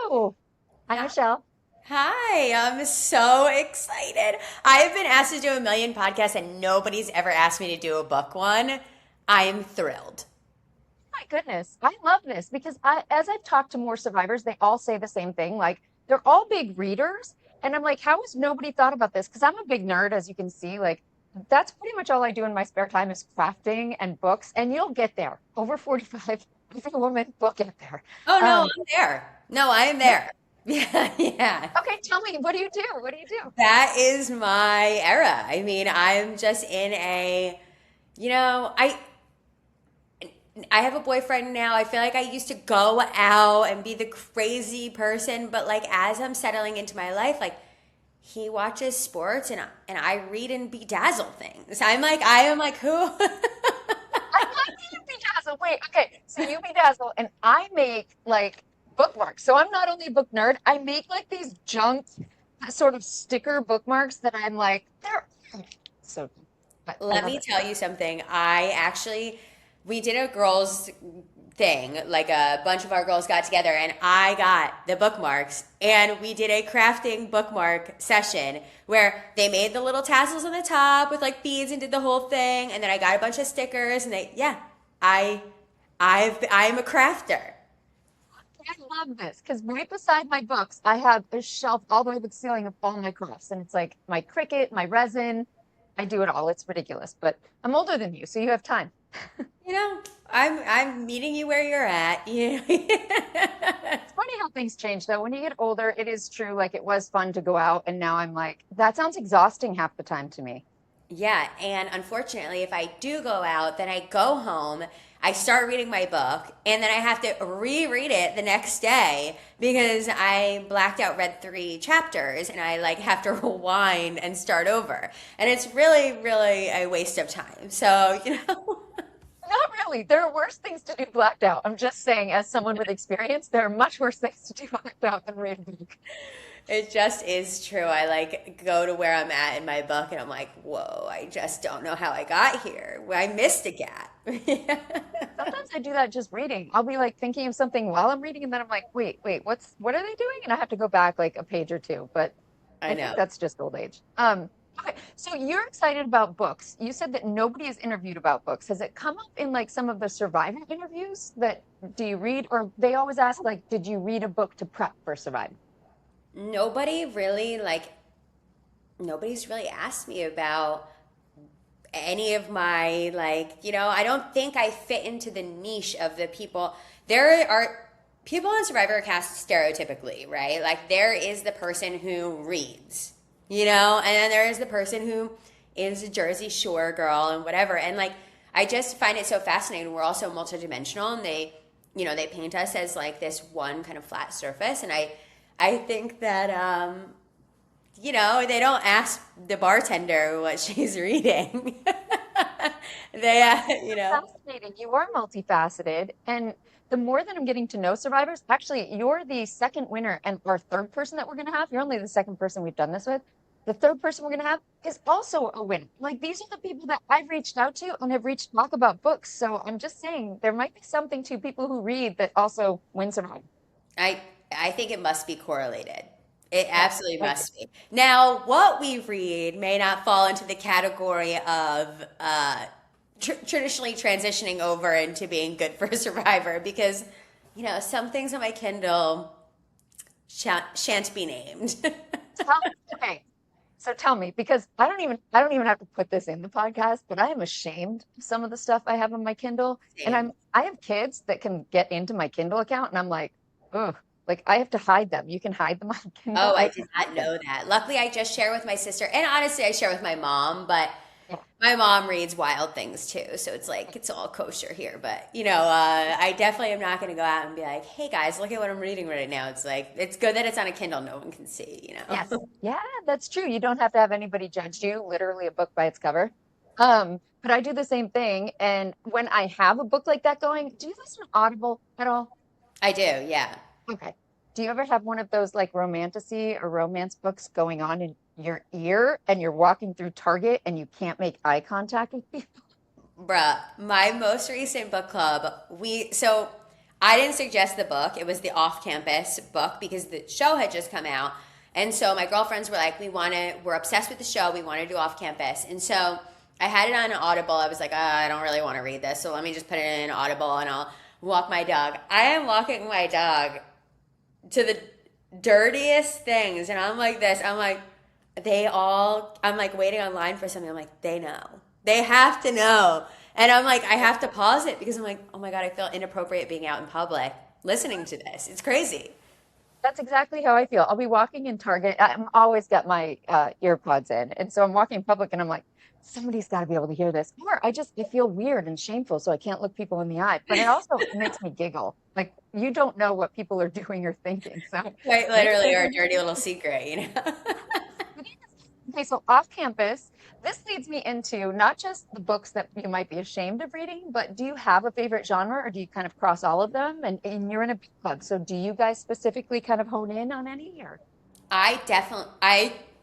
Hello. Hi, Michelle. Hi, I'm so excited. I have been asked to do a million podcasts and nobody's ever asked me to do a book one. I am thrilled. My goodness. I love this because as I've talked to more survivors, they all say the same thing. Like they're all big readers. And I'm like, how has nobody thought about this? Because I'm a big nerd, as you can see. Like that's pretty much all I do in my spare time is crafting and books. And you'll get there. Over 45, every woman will get there. Oh no, Um, I'm there. No, I am yeah. there. Yeah, yeah. Okay, tell me, what do you do? What do you do? That is my era. I mean, I'm just in a, you know, I have a boyfriend now. I feel like I used to go out and be the crazy person, but like as I'm settling into my life, like he watches sports and I read and bedazzle things. I am like who? I like you bedazzle. Wait, okay. So you bedazzle, and I make like bookmarks. So I'm not only a book nerd, I make like these junk sort of sticker bookmarks that I'm like, they're so, but I Let love me it. tell you something. We did a girls thing, like a bunch of our girls got together and I got the bookmarks and we did a crafting bookmark session where they made the little tassels on the top with like beads and did the whole thing. And then I got a bunch of stickers and I, I'm a crafter. I love this because right beside my books, I have a shelf all the way to the ceiling of all my crafts. And it's like my Cricut, my resin. I do it all. It's ridiculous, but I'm older than you, so you have time. You know, I'm meeting you where you're at. You know? It's funny how things change, though. When you get older, it is true. Like it was fun to go out, and now I'm like, that sounds exhausting half the time to me. Yeah, and unfortunately, if I do go out, then I go home, I start reading my book, and then I have to reread it the next day because I blacked out read 3 chapters and I like have to rewind and start over. And it's really, really a waste of time. So, you know. Not really. There are worse things to do blacked out. I'm just saying, as someone with experience, there are much worse things to do blacked out than read a book. It just is true. I like go to where I'm at in my book and I'm like, whoa, I just don't know how I got here. I missed a gap. Sometimes I do that just reading. I'll be like thinking of something while I'm reading, and then I'm like, wait, what are they doing? And I have to go back like a page or two. But I I think know. that's just old age. Okay, so you're excited about books. You said that nobody has interviewed about books. Has it come up in like some of the Survivor interviews that do you read, or they always ask like, did you read a book to prep for Survivor? Nobody really like nobody's really asked me about any of my I don't think I fit into the niche of the people. There are people on Survivor cast stereotypically, right? Like there is the person who reads, and then there is the person who is a Jersey Shore girl and whatever. And like I just find it so fascinating. We're also multidimensional and they paint us as like this one kind of flat surface. And I think that they don't ask the bartender what she's reading. they, you know. Fascinating. You are multifaceted. And the more that I'm getting to know survivors, actually, you're the second winner and our third person that we're going to have. You're only the second person we've done this with. The third person we're going to have is also a winner. Like these are the people that I've reached out to and have reached talk about books. So I'm just saying there might be something to people who read that also win Survivor. I I think it must be correlated. It Yeah, absolutely I agree. must be. Now, what we read may not fall into the category of traditionally transitioning over into being good for a survivor because, some things on my Kindle shan't be named. Okay, so tell me, because I don't even have to put this in the podcast, but I am ashamed of some of the stuff I have on my Kindle. And Same. I have kids that can get into my Kindle account, and I'm like, ugh, like I have to hide them. You can hide them on Kindle. Oh, I I have to did hide not them. know that. Luckily, I just share with my sister, and honestly, I share with my mom, but Yeah. my mom reads wild things too, so it's like it's all kosher here. But I definitely am not going to go out and be like, "Hey guys, look at what I'm reading right now." It's like it's good that it's on a Kindle, no one can see. Yes. Yeah, that's true. You don't have to have anybody judge you, literally a book by its cover. But I do the same thing. And when I have a book like that going, do you listen to Audible at all? I do, yeah. Okay. Do you ever have one of those like romantasy or romance books going on in your ear and you're walking through Target and you can't make eye contact with people? Bruh, my most recent book club, we so I didn't suggest the book. It was the off-campus book because the show had just come out. And so my girlfriends were like, we're obsessed with the show. We want to do off-campus. And so I had it on Audible. I was like, I don't really want to read this. So let me just put it in Audible and I'll walk my dog. I am walking my dog to the dirtiest things. And I'm like this. I'm like, I'm like waiting online for something. I'm like, they know. They have to know. And I'm like, I have to pause it because I'm like, oh my God, I feel inappropriate being out in public listening to this. It's crazy. That's exactly how I feel. I'll be walking in Target. I'm always got my earpods in. And so I'm walking in public and I'm like, somebody's got to be able to hear this. Or I feel weird and shameful, so I can't look people in the eye. But it also makes me giggle. Like you don't know what people are doing or thinking. So Quite makes literally me our dirty little secret, you know? okay, so off campus, this leads me into not just the books that you might be ashamed of reading, but do you have a favorite genre or do you kind of cross all of them? And you're in a book club, so do you guys specifically kind of hone in on any or? I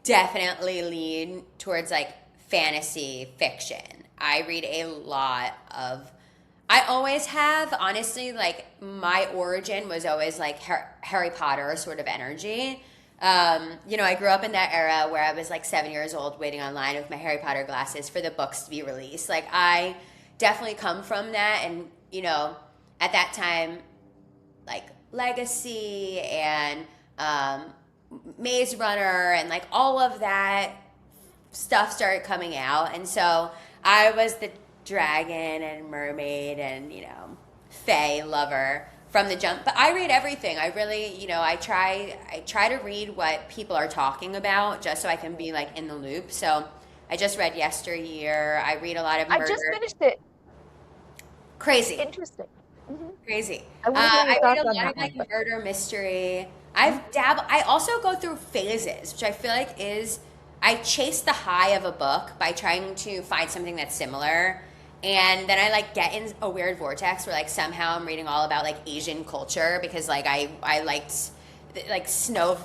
definitely lean towards like fantasy fiction. I read a lot of I always have, honestly, like my origin was always like Harry Potter sort of energy. I grew up in that era where I was like 7 years old waiting online with my Harry Potter glasses for the books to be released. Like I definitely come from that and, at that time like Legacy and Maze Runner and like all of that stuff started coming out. And so I was the dragon and mermaid and, fae lover from the jump. But I read everything. I really, I try to read what people are talking about just so I can be like in the loop. So I just read Yesteryear. I read a lot of I murder. just finished it. Crazy. Interesting. hmm Crazy. I want to hear your I read thoughts a on lot that of like one, but murder mystery. mhm. I also go through phases, which I feel like I chase the high of a book by trying to find something that's similar. And then I like get in a weird vortex where like somehow I'm reading all about like Asian culture because like I liked like Snow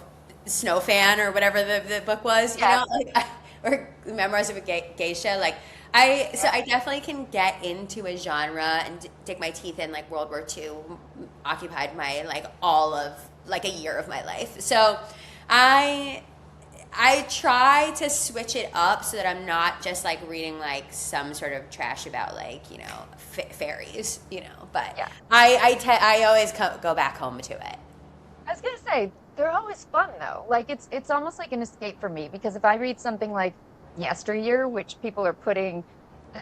Fan or whatever the book was, Yes. like or Memoirs of a Geisha. Like so Yeah. I definitely can get into a genre and dig my teeth in. Like World War II occupied my like all of like a year of my life. So I I try to switch it up so that I'm not just like reading like some sort of trash about like fairies, But Yeah. I always go back home to it. I was gonna say they're always fun though. Like it's almost like an escape for me because if I read something like Yesteryear, which people are putting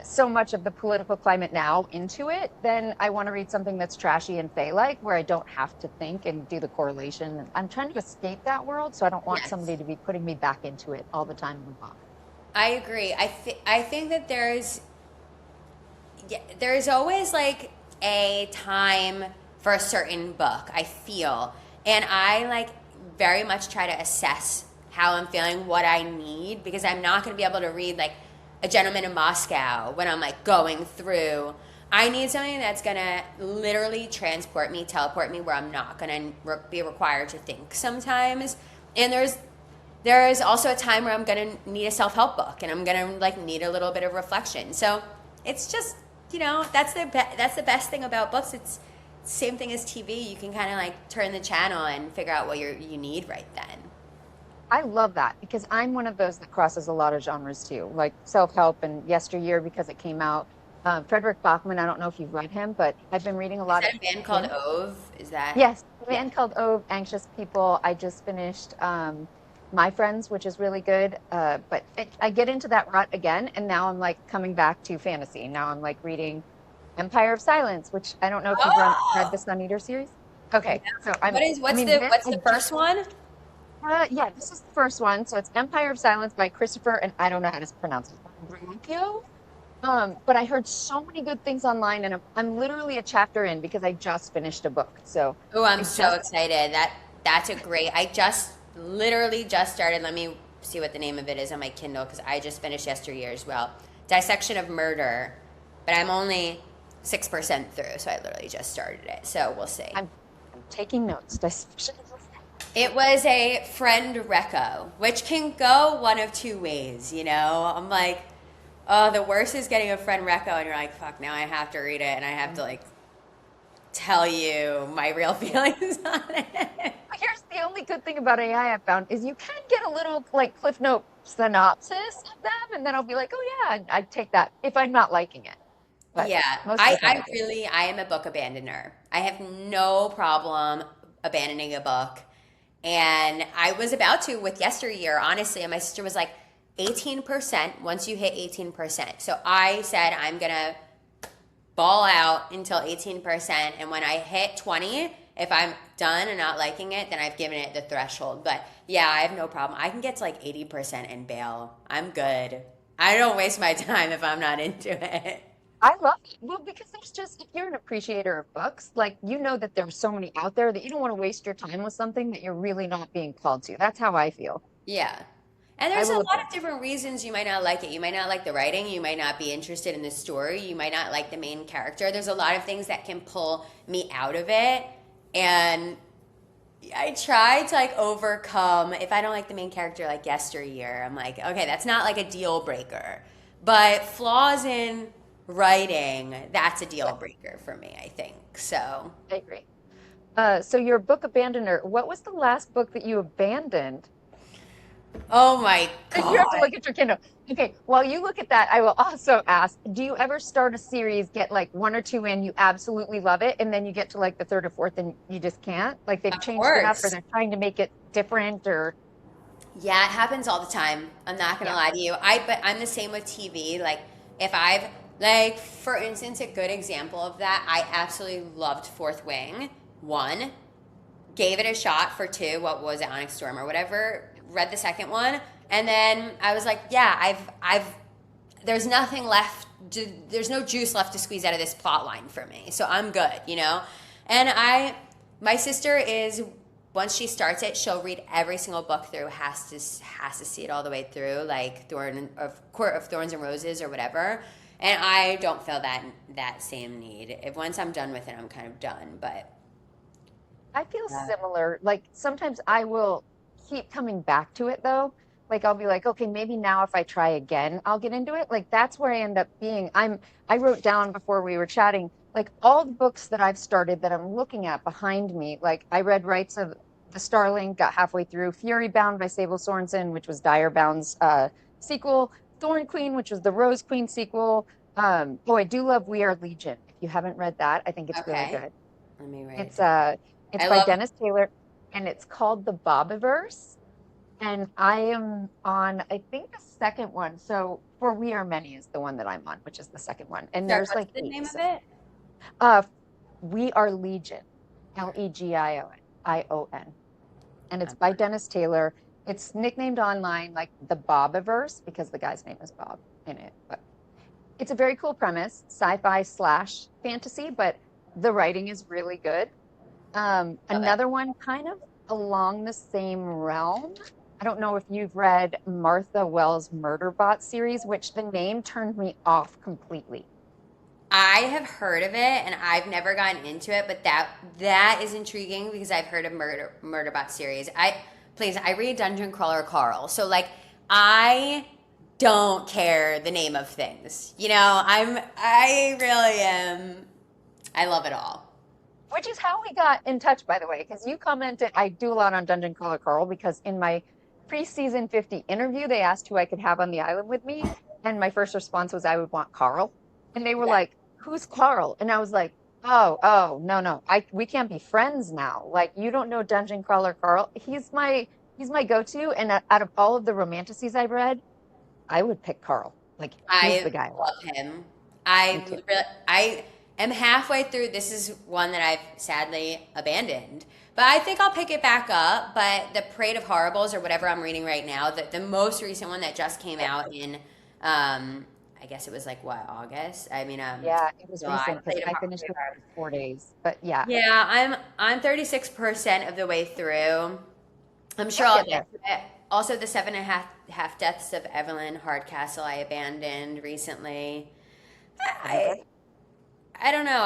so much of the political climate now into it, then I want to read something that's trashy and fey-like where I don't have to think and do the correlation. I'm trying to escape that world, so I don't want somebody Yes, to be putting me back into it all the time in the book. I agree. I think that there's always like a time for a certain book, I feel. And I like very much try to assess how I'm feeling, what I need, because I'm not going to be able to read like A Gentleman in Moscow when I'm like going through. I need something that's going to literally transport me, teleport me where I'm not going to be required to think sometimes. And there is also a time where I'm going to need a self-help book and I'm going to like need a little bit of reflection. So it's just, that's the best thing about books. It's same thing as TV. You can kind of like turn the channel and figure out what you need right then. I love that because I'm one of those that crosses a lot of genres too, like self-help and Yesteryear because it came out. Frederick Bachman, I don't know if you've read him, but I've been reading a Is lot of that a band called him. Ove? Is that Yes, a yeah? band called Oh, Anxious People. I just finished My Friends, which is really good. But I get into that rut again, and now I'm like coming back to fantasy. Now I'm like reading Empire of Silence, which I don't know if you've read Oh, the Sun Eater series. Okay, so I what's mean, the this, what's the first one? yeah, this is the first one. So it's Empire of Silence by Christopher, and I don't know how to pronounce it. Braccio? But I heard so many good things online, and I'm literally a chapter in because I just finished a book. So Oh, I'm I so just excited. That's a great. I just literally just started. Let me see what the name of it is on my Kindle because I just finished Yesteryear as well. Dissection of Murder, but I'm only 6% through, so I literally just started it. So we'll see. I'm taking notes. It was a friend reco, which can go one of two ways. I'm like, oh, the worst is getting a friend reco, and you're like, fuck, now I have to read it, and I have to like tell you my real feelings on it. Here's the only good thing about AI I've found is you can get a little like Cliff Note synopsis of them, and then I'll be like, oh yeah, and I take that if I'm not liking it. But Yeah, most of the time I do. I am a book abandoner. I have no problem abandoning a book. And I was about to with yesteryear, honestly, and my sister was like, 18% once you hit 18%. So I said, I'm gonna ball out until 18%. And when I hit 20, if I'm done and not liking it, then I've given it the threshold. But yeah, I have no problem. I can get to like 80% and bail. I'm good. I don't waste my time if I'm not into it. I love it. Well, because there's just, if you're an appreciator of books, like you know that there's so many out there that you don't want to waste your time with something that you're really not being called to. That's how I feel. Yeah. And I there's a will lot of abandon. different reasons you might not like it. You might not like the writing. You might not be interested in the story. You might not like the main character. There's a lot of things that can pull me out of it. And I try to like overcome if I don't like the main character like yesteryear. I'm like, okay, that's not like a deal breaker. But flaws in writing, that's a Yeah, deal breaker for me, I think. So, I agree. So you're a book abandoner. What was the last book that you abandoned? oh my And you have to God. look at your Kindle. Okay, while you look at that, I will also ask, do you ever start a series, get like one or two in, you absolutely love it, and then you get to like the third or fourth and you just can't? Like they've Of changed it up or course. they're trying to make it different or Yeah, it happens all the time. I'm not gonna yeah. lie to you. But I'm the same with TV. Like if I've like for instance, a good example of that, I absolutely loved Fourth Wing. One, gave it a shot for two. What was it, Onyx Storm or whatever? Read the second one, and then I was like, yeah, I've. There's nothing left. There's no juice left to squeeze out of this plot line for me, so I'm good, you know. And my sister is once she starts it, she'll read every single book through. Has to see it all the way through, like Court of Thorns and Roses or whatever. And I don't feel that same need. If once I'm done with it, I'm kind of done. But I feel similar. Like sometimes I will keep coming back to it though. Like I'll be like, okay, maybe now if I try again, I'll get into it. Like that's where I end up being. I wrote down before we were chatting, like all the books that I've started that I'm looking at behind me. Like I read Rights of the Starling, got halfway through, Fury Bound by Sable Sorensen, which was Dire Bound's sequel, Thorn Queen, which was the Rose Queen sequel. Oh, I do love We Are Legion. If you haven't read that, I think it's really okay, good. let me write it It's down. it's I by love. Dennis Taylor and it's called The Bobiverse. And I am on, I think the second one. So for We Are Many is the one that I'm on, which is the second one. And Sorry, there's what's like the eight. name of So, it? uh, We Are Legion, Legion. And it's by Dennis Taylor. It's nicknamed online like the Bobiverse because the guy's name is Bob in it. But it's a very cool premise, sci-fi slash fantasy, but the writing is really good. Love it. Another one kind of along the same realm. I don't know if you've read Martha Wells' Murderbot series, which the name turned me off completely. I have heard of it and I've never gotten into it, but that is intriguing because I've heard of Murderbot series. I read Dungeon Crawler Carl, so like I don't care the name of things. You know, I really am. I love it all. Which is how we got in touch, by the way, because you commented, I do a lot on Dungeon Crawler Carl because in my pre-season 50 interview, they asked who I could have on the island with me. And my first response was I would want Carl. And they were Yeah. like, who's Carl? And I was like, oh, no, no. We can't be friends now. Like you don't know Dungeon Crawler Carl. He's my go-to. And out of all of the romanticises I've read, I would pick Carl. Like he's the I guy I want. love him. Me too. I am halfway through. This is one that I've sadly abandoned, but I think I'll pick it back up. But the Parade of Horribles or whatever I'm reading right now, the most recent one that just came out in, I guess it was like what, August? I mean, Yeah, it was July. recent because I finished Parade it of Horribles. in 4 days. But yeah, Yeah, I'm 36% of the way through. I'm sure you'll I'll get get there. to it. Also, the seven and a half deaths of Evelyn Hardcastle I abandoned recently. I Never. I don't know.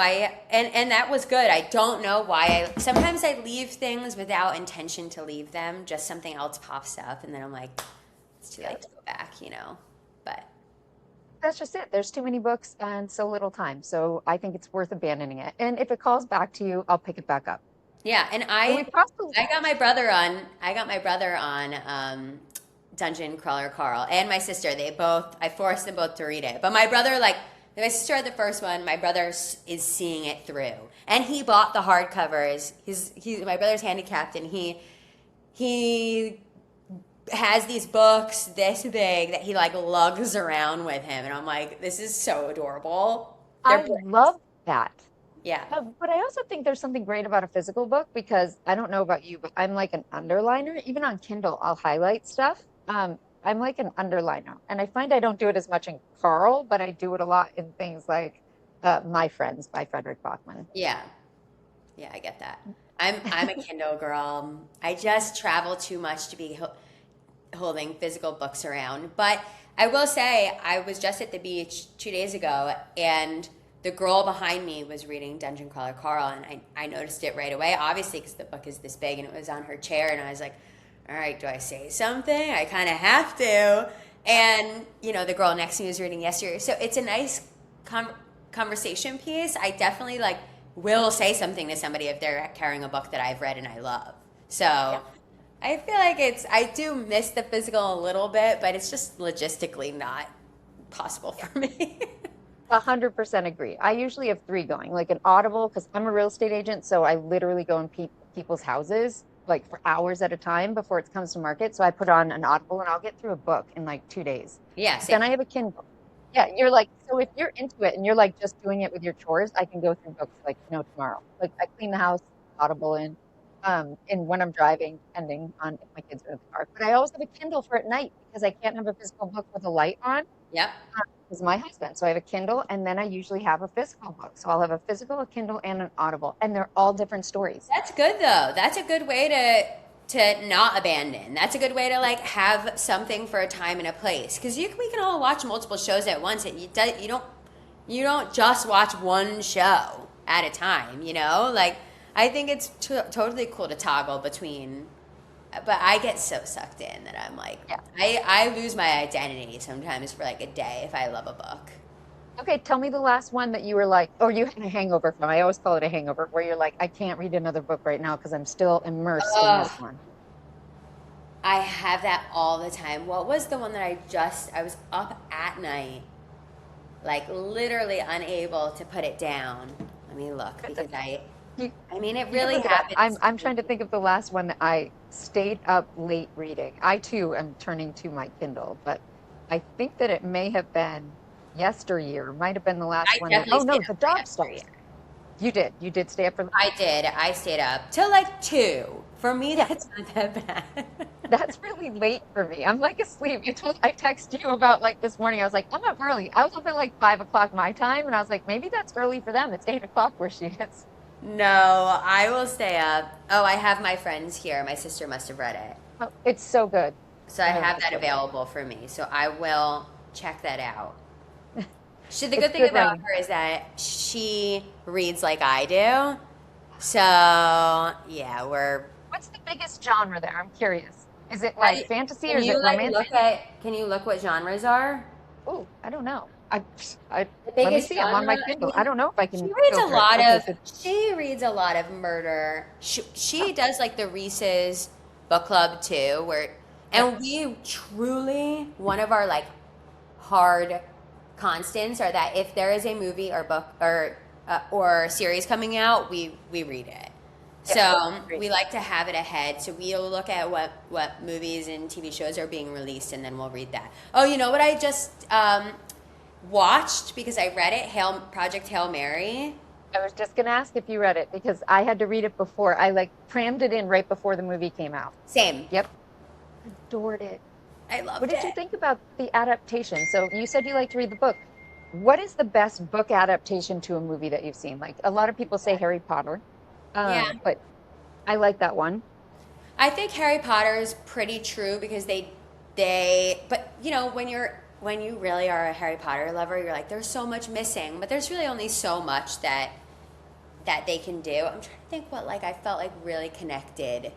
And that was good. I don't know why sometimes I leave things without intention to leave them. Just something else pops up and then I'm like, it's too late Yep. to go back, you know. But that's just it. There's too many books and so little time. So I think it's worth abandoning it. And if it calls back to you, I'll pick it back up. Yeah, and And we probably, I got my brother on Dungeon Crawler Carl and my sister. I forced them both to read it. But my brother, like, my sister read the first one. My brother is seeing it through, and he bought the hardcovers. My brother's handicapped, and he has these books this big that he like lugs around with him, and I'm like, this is so adorable. They're I love that. yeah. But I also think there's something great about a physical book because I don't know about you, but I'm like an underliner. Even on Kindle, I'll highlight stuff. I'm like an underliner, and I find I don't do it as much in Carl, but I do it a lot in things like My Friends by Frederick Bachman. Yeah. Yeah, I get that. I'm a Kindle girl. I just travel too much to be holding physical books around. But I will say, I was just at the beach 2 days ago, and the girl behind me was reading Dungeon Crawler Carl, and I noticed it right away, obviously, because the book is this big, and it was on her chair, and I was like, all right, do I say something? I kind of have to. And, the girl next to me was reading yesterday. So it's a nice conversation piece. I definitely, like, will say something to somebody if they're carrying a book that I've read and I love. So Yeah. I feel like I do miss the physical a little bit, but it's just logistically not possible for me. 100% agree. I usually have three going, like an Audible, because I'm a real estate agent, so I literally go in people's houses like for hours at a time before it comes to market. So I put on an Audible and I'll get through a book in like 2 days. Yeah, Then same. I have a Kindle. Yeah, you're like, so if you're into it and you're like just doing it with your chores, I can go through books like no tomorrow. Like I clean the house, Audible in when I'm driving, depending on if my kids are in the car. But I always have a Kindle for at night because I can't have a physical book with a light on Yep. because my husband. So I have a Kindle and then I usually have a physical book. So I'll have a physical, a Kindle, and an Audible, and they're all different stories. That's good though. That's a good way to not abandon. That's a good way to like have something for a time and a place. Because we can all watch multiple shows at once, and you don't just watch one show at a time. Like I think it's totally cool to toggle between. But I get so sucked in that I'm like, Yeah. I lose my identity sometimes for like a day if I love a book. Okay, tell me the last one that you were like, or you had a hangover from. I always call it a hangover, where you're like, I can't read another book right now because I'm still immersed in this Ugh. one. I have that all the time. What was the one that I was up at night, like literally unable to put it down. Let me look because You, I mean, it you can really look it up. happens. I'm trying to think of the last one that I stayed up late reading. I too am turning to my Kindle, but I think that it may have been yesteryear. Might have been the last I one that. definitely Oh stayed no, up the for dog yesterday. stuff. You did. You did stay up for. I did. I stayed up till like 2. For me, Yeah, that's not that bad. that's really late for me. I'm like asleep. I texted you about like this morning. I was like, I'm up early. I was up at like 5 o'clock my time, and I was like, maybe that's early for them. It's 8 o'clock where she is. No, I will stay up. Oh, I have my friends here. My sister must have read it. Oh, it's so good. So I Oh, have it's that so good. available for me. So I will check that out. The It's good thing good about writing. her is that she reads like I do. So, yeah, What's the biggest genre there? I'm curious. Is it like fantasy or can is it you like romance? can you look what genres are? Oh, I don't know. I The let me biggest see. I'm on genre, my I Kindle. I mean, don't know if I she can reads a filter it. lot Okay, of so she reads a lot of murder. oh, She does like the Reese's book club too, where yep. and we truly one of our like hard constants are that if there is a movie or book or series coming out, we read it. Yep. So Great. we like to have it ahead. So we'll look at what movies and TV shows are being released, and then we'll read that. Oh, you know what I just watched because I read it? Project Hail Mary. I was just gonna ask if you read it because I had to read it before. I like crammed it in right before the movie came out. Same. Yep. Adored it. I What loved did you it. think about the adaptation? So you said you like to read the book. What is the best book adaptation to a movie that you've seen? Like a lot of people say Harry Potter, Yeah. but I like that one. I think Harry Potter is pretty true because they but when you really are a Harry Potter lover, you're like there's so much missing, but there's really only so much that they can do. I'm trying to think what like I felt like really connected.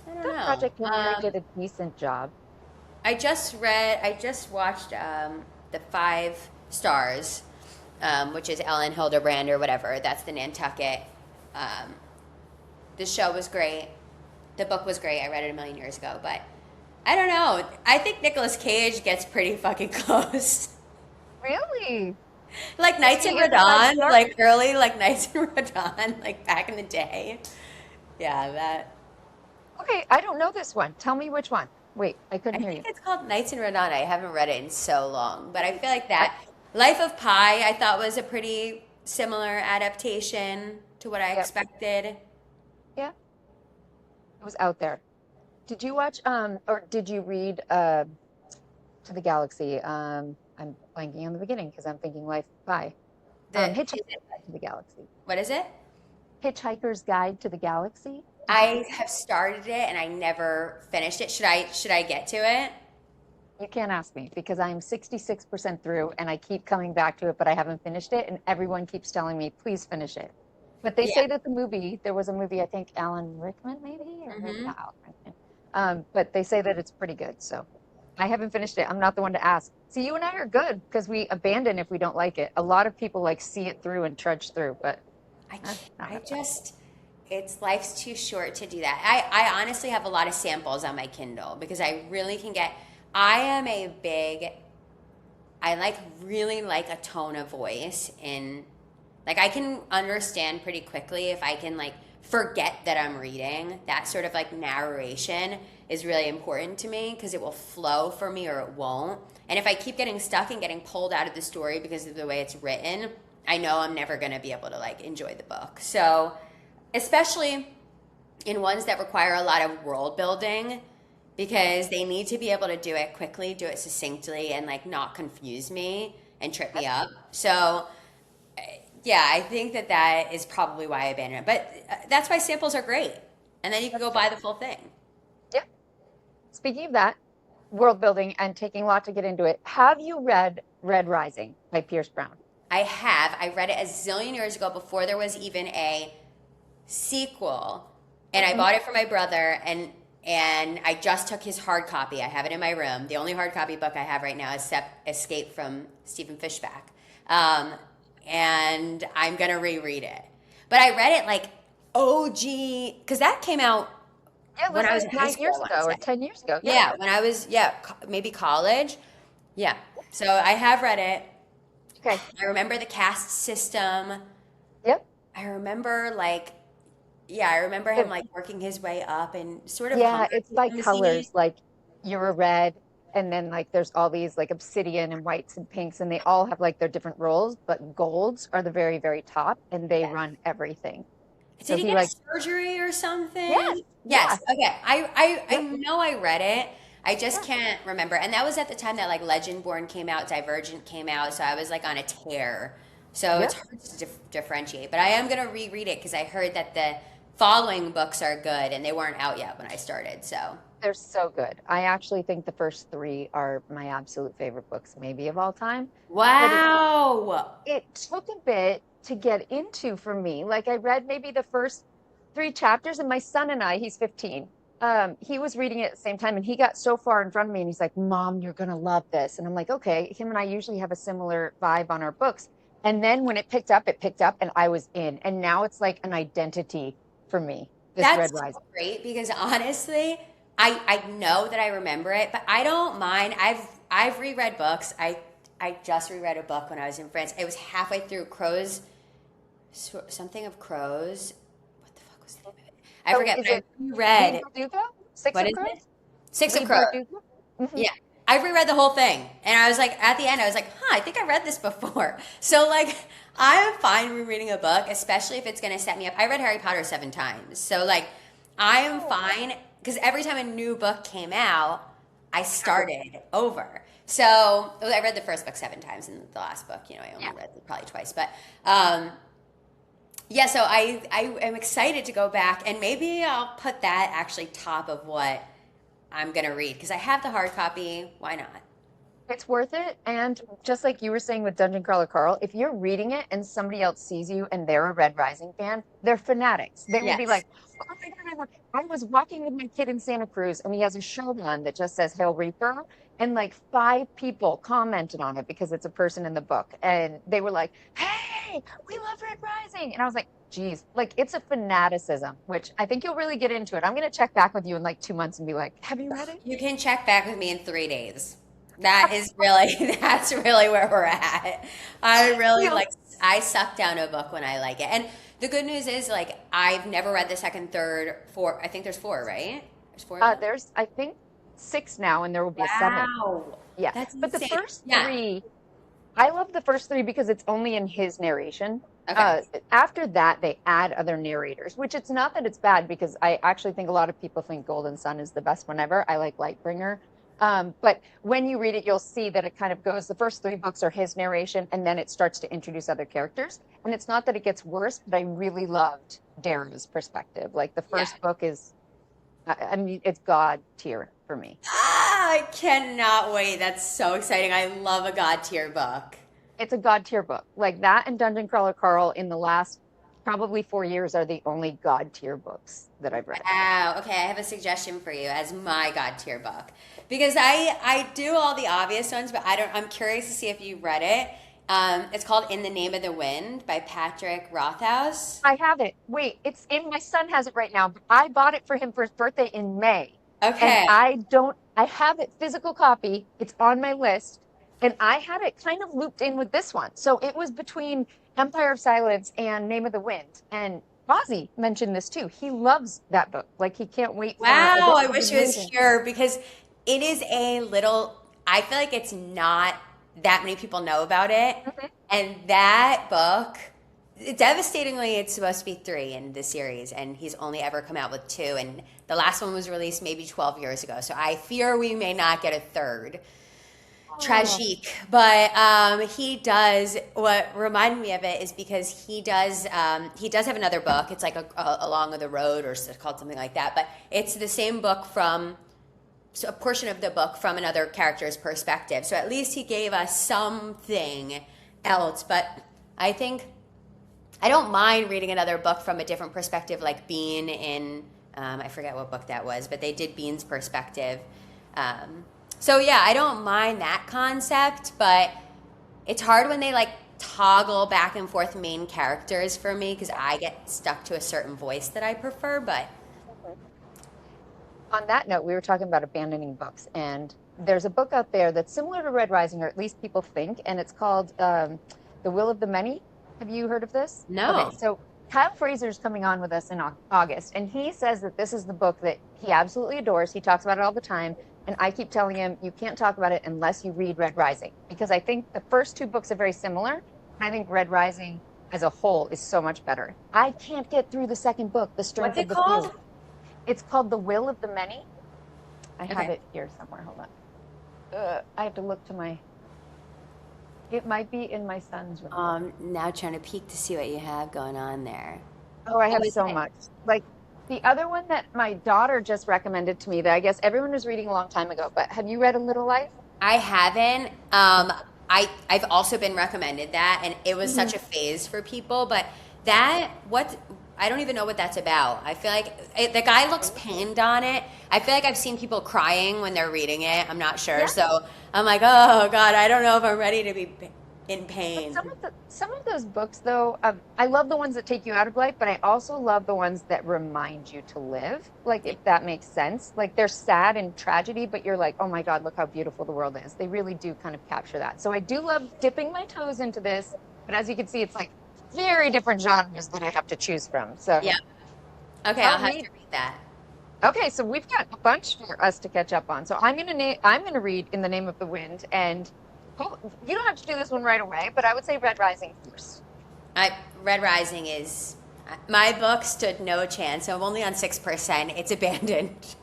I I don't thought know. Project Hail Mary did a decent job. I just watched the Five Stars, which is Ellen Hildebrand or whatever. That's the Nantucket. Um, the show was great. The book was great. I read it a million years ago, but I don't know. I think Nicolas Cage gets pretty fucking close. Really? Like Is Knights in he in the Five Rodin, Stars? like early, like Knights in Rodin, like back in the day. Yeah, that. Okay, I don't know this one. Tell me which one. Wait, I I couldn't hear think you. it's called Knights in Rodin. I haven't read it in so long, but I feel like I, that Life of Pi I thought was a pretty similar adaptation to what I yep, expected. yeah, it was out there. Did you watch or did you read To the Galaxy? I'm blanking on the beginning because I'm thinking Life of Pi. Is Hitchhiker's it, Guide to the Galaxy. what is it? Hitchhiker's Guide to the Galaxy. Did you I read that? have started it and I never finished it. Should I get to it? You can't ask me because I'm 66% through and I keep coming back to it, but I haven't finished it. And everyone keeps telling me, please finish it. But they Yeah. say that the movie, there was a movie, I think Alan Rickman maybe, or maybe Hmm. not Alan Rickman. But they say that it's pretty good. So I haven't finished it. I'm not the one to ask. See, you and I are good because we abandon if we don't like it. A lot of people like see it through and trudge through, but I can't, not I enough. just it's life's too short to do that. I honestly have a lot of samples on my Kindle because I really can get I am a big I like really like a tone of voice in like I can understand pretty quickly if I can like forget that I'm reading. That sort of like narration is really important to me because it will flow for me or it won't. And if I keep getting stuck and getting pulled out of the story because of the way it's written, I know I'm never going to be able to like enjoy the book. So, especially in ones that require a lot of world building because they need to be able to do it quickly, do it succinctly, and like not confuse me and trip me up. So, yeah, I think that that is probably why I abandoned it. But that's why samples are great. And then you can That's go true. buy the full thing. Yeah. Speaking of that, world building and taking a lot to get into it, have you read Red Rising by Pierce Brown? I have. I read it a zillion years ago before there was even a sequel. And I Hmm. bought it for my brother and I just took his hard copy. I have it in my room. The only hard copy book I have right now is Escape from Stephen Fishback. Um, and I'm going to reread it. But I read it like OG, because that came out Yeah, it when was I was like in high nine school, I years want to ago or say. 10 years ago. Yeah. Yeah, when I was, maybe college. Yeah. So I have read it. Okay. I remember the caste system. Yep. I remember like, yeah, I remember him It- like working his way up and sort of yeah, Hunger it's by Gamesy. colors. Like you're a red, and then like there's all these like obsidian and whites and pinks, and they all have like their different roles, but golds are the very, very top, and they Yes. run everything. So Did he he get a like, surgery or yes, something? Yes. yeah, Okay. I yep, know I read it. I just yeah. can't remember. And that was at the time that like Legendborn came out, Divergent came out, so I was like on a tear. So it's Yep. hard to differentiate. But I am gonna reread it because I heard that the following books are good and they weren't out yet when I started. So They're so good. I actually think the first three are my absolute favorite books, maybe of all time. But wow. it took a bit to get into for me. Like I read maybe the first three chapters, and my son and I, he's 15. He was reading it at the same time, and he got so far in front of me, and he's like, "Mom, you're gonna love this." And I'm like, "Okay." Him and I usually have a similar vibe on our books. And then when it picked up, and I was in. And now it's like an identity for me. This That's Red Rising. so great because honestly, I know that I remember it, but I don't mind. I've reread books. I just reread a book when I was in France. It was halfway through Crows, something of Crows. What the fuck was the name of it? I Oh, forget. is But I it Lee reread. Bardugo? Six What of is it? Crows? Six of Lee Crows. Bardugo? Hmm. Yeah. I reread the whole thing. And I was like, at the end, I was like, huh, I think I read this before. So, like, I'm fine rereading a book, especially if it's going to set me up. I read Harry Potter 7 times. So, like, I am Oh, fine because every time a new book came out, I sure. started over. So, well, I read the first book 7 times, and the last book, I only Yeah. read it probably twice. But, yeah, so I am excited to go back, and maybe I'll put that actually top of what I'm gonna read because I have the hard copy. Why not? It's worth it. And just like you were saying with Dungeon Crawler Carl, if you're reading it and somebody else sees you and they're a Red Rising fan, they're fanatics. They will be Yes. like, oh my God, I was walking with my kid in Santa Cruz and he has a shirt on that just says Hail Reaper. And like 5 people commented on it because it's a person in the book. And they were like, hey, we love Red Rising. And I was like, geez, like it's a fanaticism, which I think you'll really get into it. I'm going to check back with you in like 2 months and be like, have you read it? You can check back with me in 3 days. That is really, that's really where we're at. I really You'll like, I suck down a book when I like it. And the good news is, like, I've never read the second, third, four. I think there's four, right? There's four of them? There's, I think, 6 now, and there will be a seventh. Wow. Yeah, That's but the insane. first Yeah. three, I love the first three because it's only in his narration. Okay. Uh, After that, they add other narrators, which it's not that it's bad because I actually think a lot of people think Golden Sun is the best one ever. I like Lightbringer. But when you read it, you'll see that it kind of goes, the first 3 books are his narration, and then it starts to introduce other characters. And it's not that it gets worse, but I really loved Darrow's perspective. Like the Yeah. first book is, I mean, it's God tier for me. Ah, I cannot wait. That's so exciting. I love a God tier book. It's a God tier book. Like that and Dungeon Crawler Carl in the last probably 4 years are the only God tier books that I've read. Wow. Okay, I have a suggestion for you as my God tier book. Because I do all the obvious ones, but I'm curious to see if you read it. It's called In the Name of the Wind by Patrick Rothhaus. I have it. Wait, it's in, my son has it right now, but I bought it for him for his birthday in May. And Okay. I have it physical copy. It's on my list. And I had it kind of looped in with this one. So it was between Empire of Silence and Name of the Wind. And Ozzy mentioned this too. He loves that book. Like he can't wait for I Wow, guess I he's wish been it was waiting. here because it is a little, I feel like it's not that many people know about it. Mhm. And that book, devastatingly, it's supposed to be three in the series, and he's only ever come out with two. And the last one was released maybe 12 years ago. So I fear we may not get a third. Oh, Tragique, but he does. What reminded me of it is because he does have another book. It's like a Along the Road, or it's called something like that. But it's the same book from, so a portion of the book from another character's perspective. So at least he gave us something else. But I think I don't mind reading another book from a different perspective, like Bean in I forget what book that was, but they did Bean's perspective. So yeah, I don't mind that concept, but it's hard when they like toggle back and forth main characters for me because I get stuck to a certain voice that I prefer. But on that note, we were talking about abandoning books, and there's a book out there that's similar to Red Rising, or at least people think, and it's called The Will of the Many. Have you heard of this? Okay, no, so Kyle Fraser's coming on with us in August, and he says that this is the book that he absolutely adores. He talks about it all the time, and I keep telling him, you can't talk about it unless you read Red Rising, because I think the first 2 books are very similar, and I think Red Rising as a whole is so much better. I can't get through the second book, The what's Strength of it the Few. called? It's called The Will of the Many. I have Okay. it here somewhere. Hold on. I have to look to my. It might be in my son's room. Now trying to peek to see what you have going on there. Oh, I Oh, have is so it? much. Like the other one that my daughter just recommended to me that I guess everyone was reading a long time ago. But have you read A Little Life? I haven't. I've also been recommended that, and it was such Mhm. a phase for people. But that what I don't even know what that's about. I feel like the guy looks pained on it. I feel like I've seen people crying when they're reading it. I'm not sure, Yeah. so I'm like, oh God, I don't know if I'm ready to be in But pain. some of those books, though, I love the ones that take you out of life, but I also love the ones that remind you to live. Like, if that makes sense. Like, they're sad and tragedy, but you're like, oh my God, look how beautiful the world is. They really do kind of capture that. So I do love dipping my toes into this, but as you can see, it's like very different genres that I have to choose from. Yeah. So Okay, I'll I'll have to read. read that. Okay, so we've got a bunch for us to catch up on. So I'm gonna read In the Name of the Wind, and you don't have to do this one right away, but I would say Red Rising first. Red Rising is my book stood no chance. So I'm only on 6%. It's abandoned.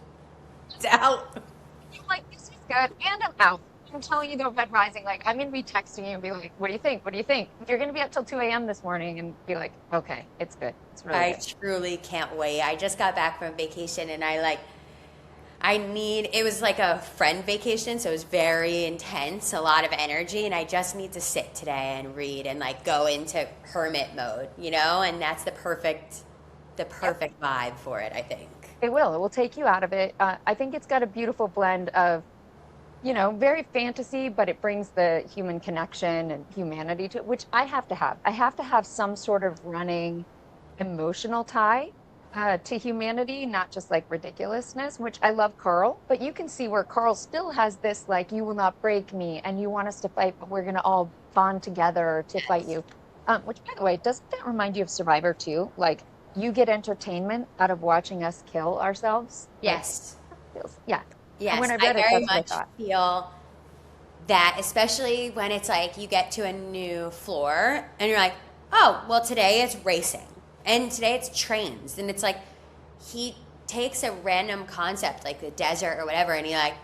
It's out. I'm like, this is good, and I'm out. I'm telling you though, Red Rising, like I'm gonna be texting you and be like, what do you think? What do you think? You're gonna be up till 2 a.m. this morning and be like, okay, it's good. It's really I good. truly can't wait. I just got back from vacation and it was like a friend vacation, so it was very intense, a lot of energy, and I just need to sit today and read and like go into hermit mode, and that's the Yep, perfect vibe for it, I think. it will. It will take you out of it. I think it's got a beautiful blend of, very fantasy, but it brings the human connection and humanity to it, which I have to have. I have to have some sort of running emotional tie to humanity, not just like ridiculousness, which I love Carl, but you can see where Carl still has this like, you will not break me and you want us to fight, but we're going to all bond together to fight Yes. you. Which, by the way, doesn't that remind you of Survivor too? Like, you get entertainment out of watching us kill ourselves. Like, Yes. feels, yeah. And when Yes, I I read it, very that's what I much thought. feel that, especially when it's like you get to a new floor and you're like, oh, well, today it's racing and today it's trains. And it's like he takes a random concept like the desert or whatever and he like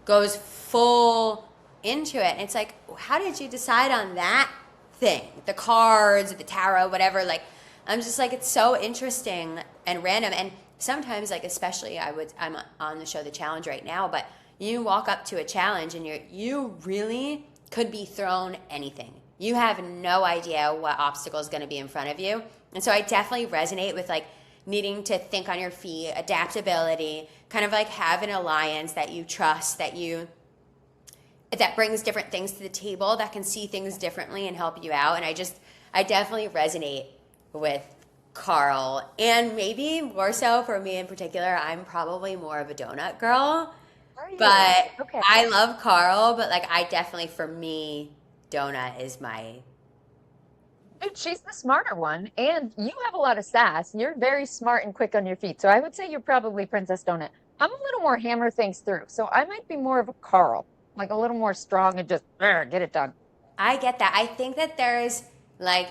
goes full into it. And it's like, how did you decide on that thing? The cards, the tarot, whatever. Like, I'm just like, it's so interesting and random. And sometimes, like, especially, I'm on the show The Challenge right now, but you walk up to a challenge and you really could be thrown anything. You have no idea what obstacle is going to be in front of you. And so I definitely resonate with like needing to think on your feet, adaptability, kind of like have an alliance that you trust, that brings different things to the table, that can see things differently and help you out. And I definitely resonate with Carl. And maybe more so for me in particular, I'm probably more of a donut girl. Are you? But Okay. I love Carl, but like I definitely, for me, donut is my. Dude, she's the smarter one, and you have a lot of sass. You're very smart and quick on your feet, so I would say you're probably Princess Donut. I'm a little more hammer things through, so I might be more of a Carl, like a little more strong and just get it done. I get that. I think that there's like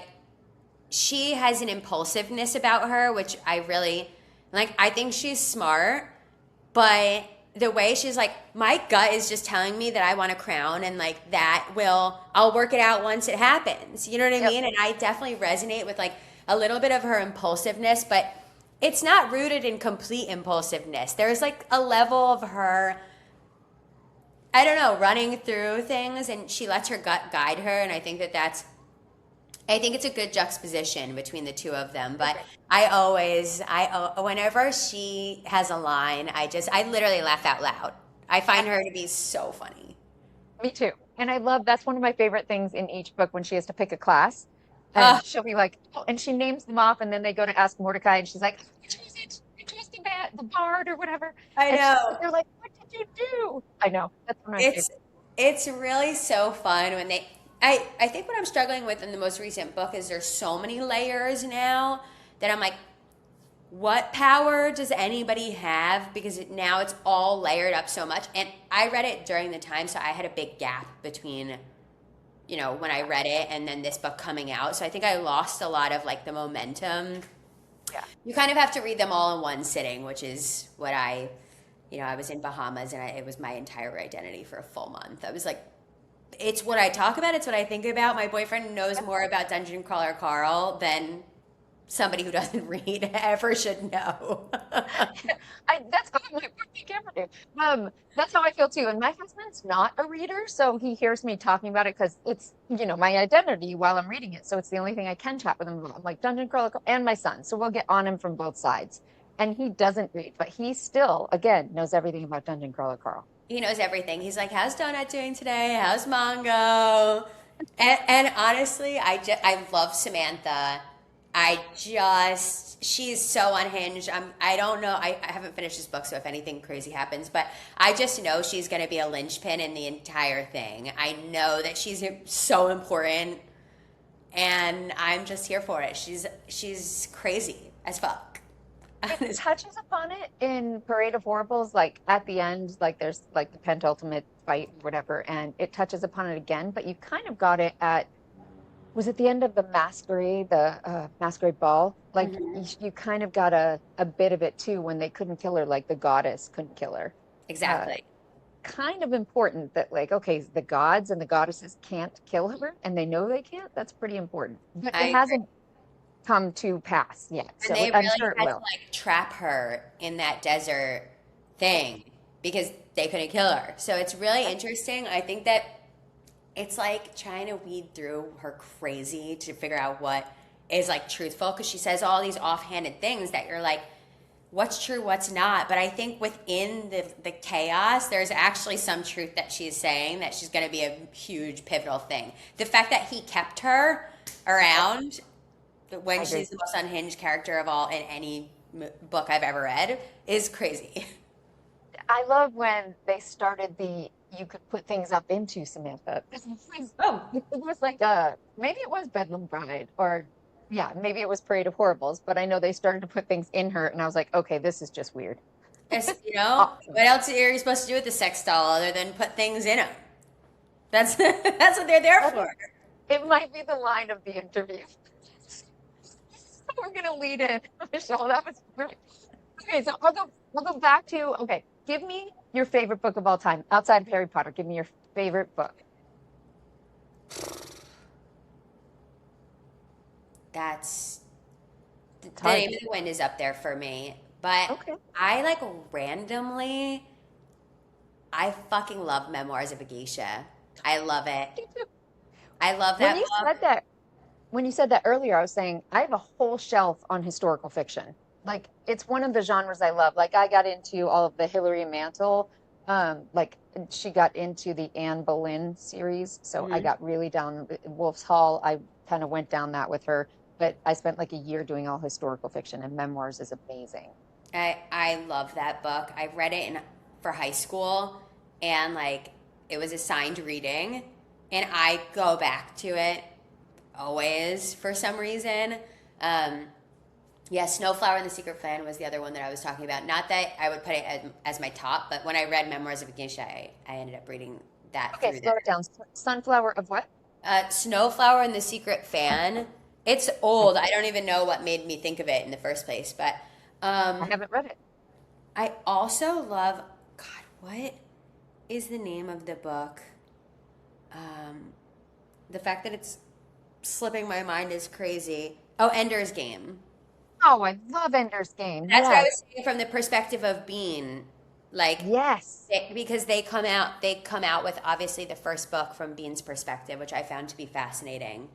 she has an impulsiveness about her, which I really like. I think she's smart, but the way she's like, my gut is just telling me that I want a crown, and like I'll work it out once it happens. You know what I Yep. mean? And I definitely resonate with like a little bit of her impulsiveness, but it's not rooted in complete impulsiveness. There's like a level of her, I don't know, running through things, and she lets her gut guide her. And I think it's a good juxtaposition between the two of them. But Agree. whenever she has a line, I literally laugh out loud. I find her to be so funny. Me too. And I love that's one of my favorite things in each book when she has to pick a class. Oh, And she'll be like, oh, and she names them off, and then they go to ask Mordecai, and she's like, which was it? Which was the bard or whatever? I And know. they're like, what did you do? I know. That's one of my It's favorites. it's really so fun when I think what I'm struggling with in the most recent book is there's so many layers now that I'm like, what power does anybody have? Because now it's all layered up so much. And I read it during the time, so I had a big gap between, when I read it and then this book coming out. So I think I lost a lot of like the momentum. Yeah. You kind of have to read them all in one sitting, which is what I was in Bahamas and it was my entire identity for a full month. I was like, it's what I talk about, it's what I think about. My boyfriend knows more about Dungeon Crawler Carl than somebody who doesn't read ever should know. That's how my birthday camera do. That's how I feel too. And my husband's not a reader, so he hears me talking about it because it's, my identity while I'm reading it. So it's the only thing I can chat with him about. I'm like Dungeon Crawler and my son. So we'll get on him from both sides. And he doesn't read, but he still, again, knows everything about Dungeon Crawler Carl. He knows everything. He's like, how's Donut doing today? How's Mongo? And honestly, I love Samantha. She's so unhinged. I don't know. I haven't finished this book, so if anything crazy happens, but I just know she's going to be a linchpin in the entire thing. I know that she's so important, and I'm just here for it. She's crazy as fuck. It touches upon it in Parade of Horribles, like at the end, like there's like the penultimate fight, or whatever, and it touches upon it again, but you kind of got it at was it the end of the masquerade, the masquerade ball? Like Mhm. you kind of got a bit of it too when they couldn't kill her, like the goddess couldn't kill her. Uh, Exactly. Kind of important that like, okay, the gods and the goddesses can't kill her, and they know they can't. That's pretty important, but I it agree. hasn't come to pass yet. And So they I'm really sure it had to will. like trap her in that desert thing. because they couldn't kill her. So it's really interesting. I think that it's like trying to weed through her crazy to figure out what is like truthful, because she says all these offhanded things that you're like, what's true, what's not. But I think within the chaos, there's actually some truth that she's saying, that she's going to be a huge pivotal thing. The fact that he kept her around when I agree. she's the most unhinged character of all in any book I've ever read is crazy. I love when they started the you could put things up into Samantha. Oh, It was like maybe it was Bedlam Bride or yeah, maybe it was Parade of Horribles, but I know they started to put things in her and I was like, okay, this is just weird. it's, Awesome. what else are you supposed to do with the sex doll other than put things in them? That's that's what they're there That- for. It might be the line of the interview. We're gonna lead in, Michelle. That was great. Okay, so I'll go back to okay. Give me your favorite book of all time outside of Harry Potter. Give me your favorite book. That's It's the hard. Name of the Wind is up there for me. But Okay. I like randomly, I fucking love Memoirs of a Geisha. I love it. I love When that you book. said that, when you said that earlier, I was saying I have a whole shelf on historical fiction. Like it's one of the genres I love. Like I got into all of the Hilary Mantel. Like she got into the Anne Boleyn series, so I Mhm. got really down Wolf's Hall. I kind of went down that with her, but I spent like a year doing all historical fiction, and memoirs is amazing. I love that book. I read it in for high school, and like it was assigned reading, and I go back to it always for some reason. Um, yeah, Snowflower and the Secret Plan was the other one that I was talking about. Not that I would put it as my top, but when I read Memoirs of a Geisha, I ended up reading that Okay, through slow there. it down. Sunflower of what? Snowflower and the Secret Fan. It's Okay, old. I don't even know what made me think of it in the first place, but I um, haven't read it. I also love. God, what is the name of the book? Um, the fact that it's slipping my mind is crazy. Oh, Ender's Game. Oh, I love Ender's Game. That's what I Yes, was saying from the perspective of Bean, like yes. because they come out with obviously the first book from Bean's perspective, which I found to be fascinating.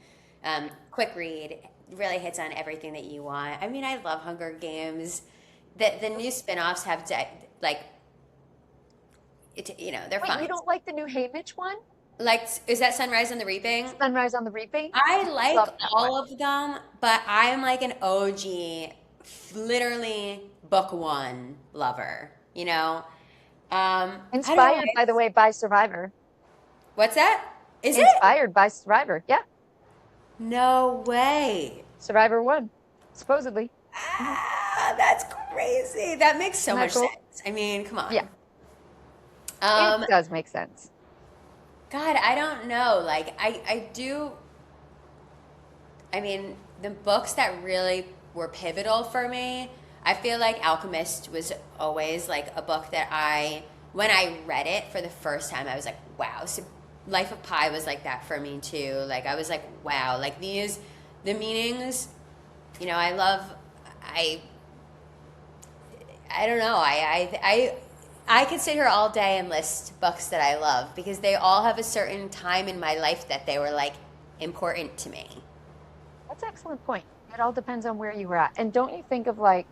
Quick read, really hits on everything that you want. I mean, I love Hunger Games. The new spin-offs have like they're Wait, you fine. don't like the new Haymitch one? Like, is that Sunrise on the Reaping? Sunrise on the Reaping? I like Love that all one. of them, but I'm like an OG, literally book one lover. I don't know. Inspired, by the way, by Survivor. What's that? Is it? Inspired by Survivor. Yeah, No way. Survivor won, supposedly. Mhm. Ah, that's crazy. That makes so Isn't that much cool? sense. I mean, come Yeah, on. it Um, does make sense. God, I don't know. Like, I do. I mean, the books that really were pivotal for me, I feel like Alchemist was always like a book that when I read it for the first time, I was like, wow. So Life of Pi was like that for me too. Like, I was like, wow. Like, the meanings, I love, I, I don't know. I could sit here all day and list books that I love because they all have a certain time in my life that they were like important to me. That's an excellent point. It all depends on where you were at. And don't you think of like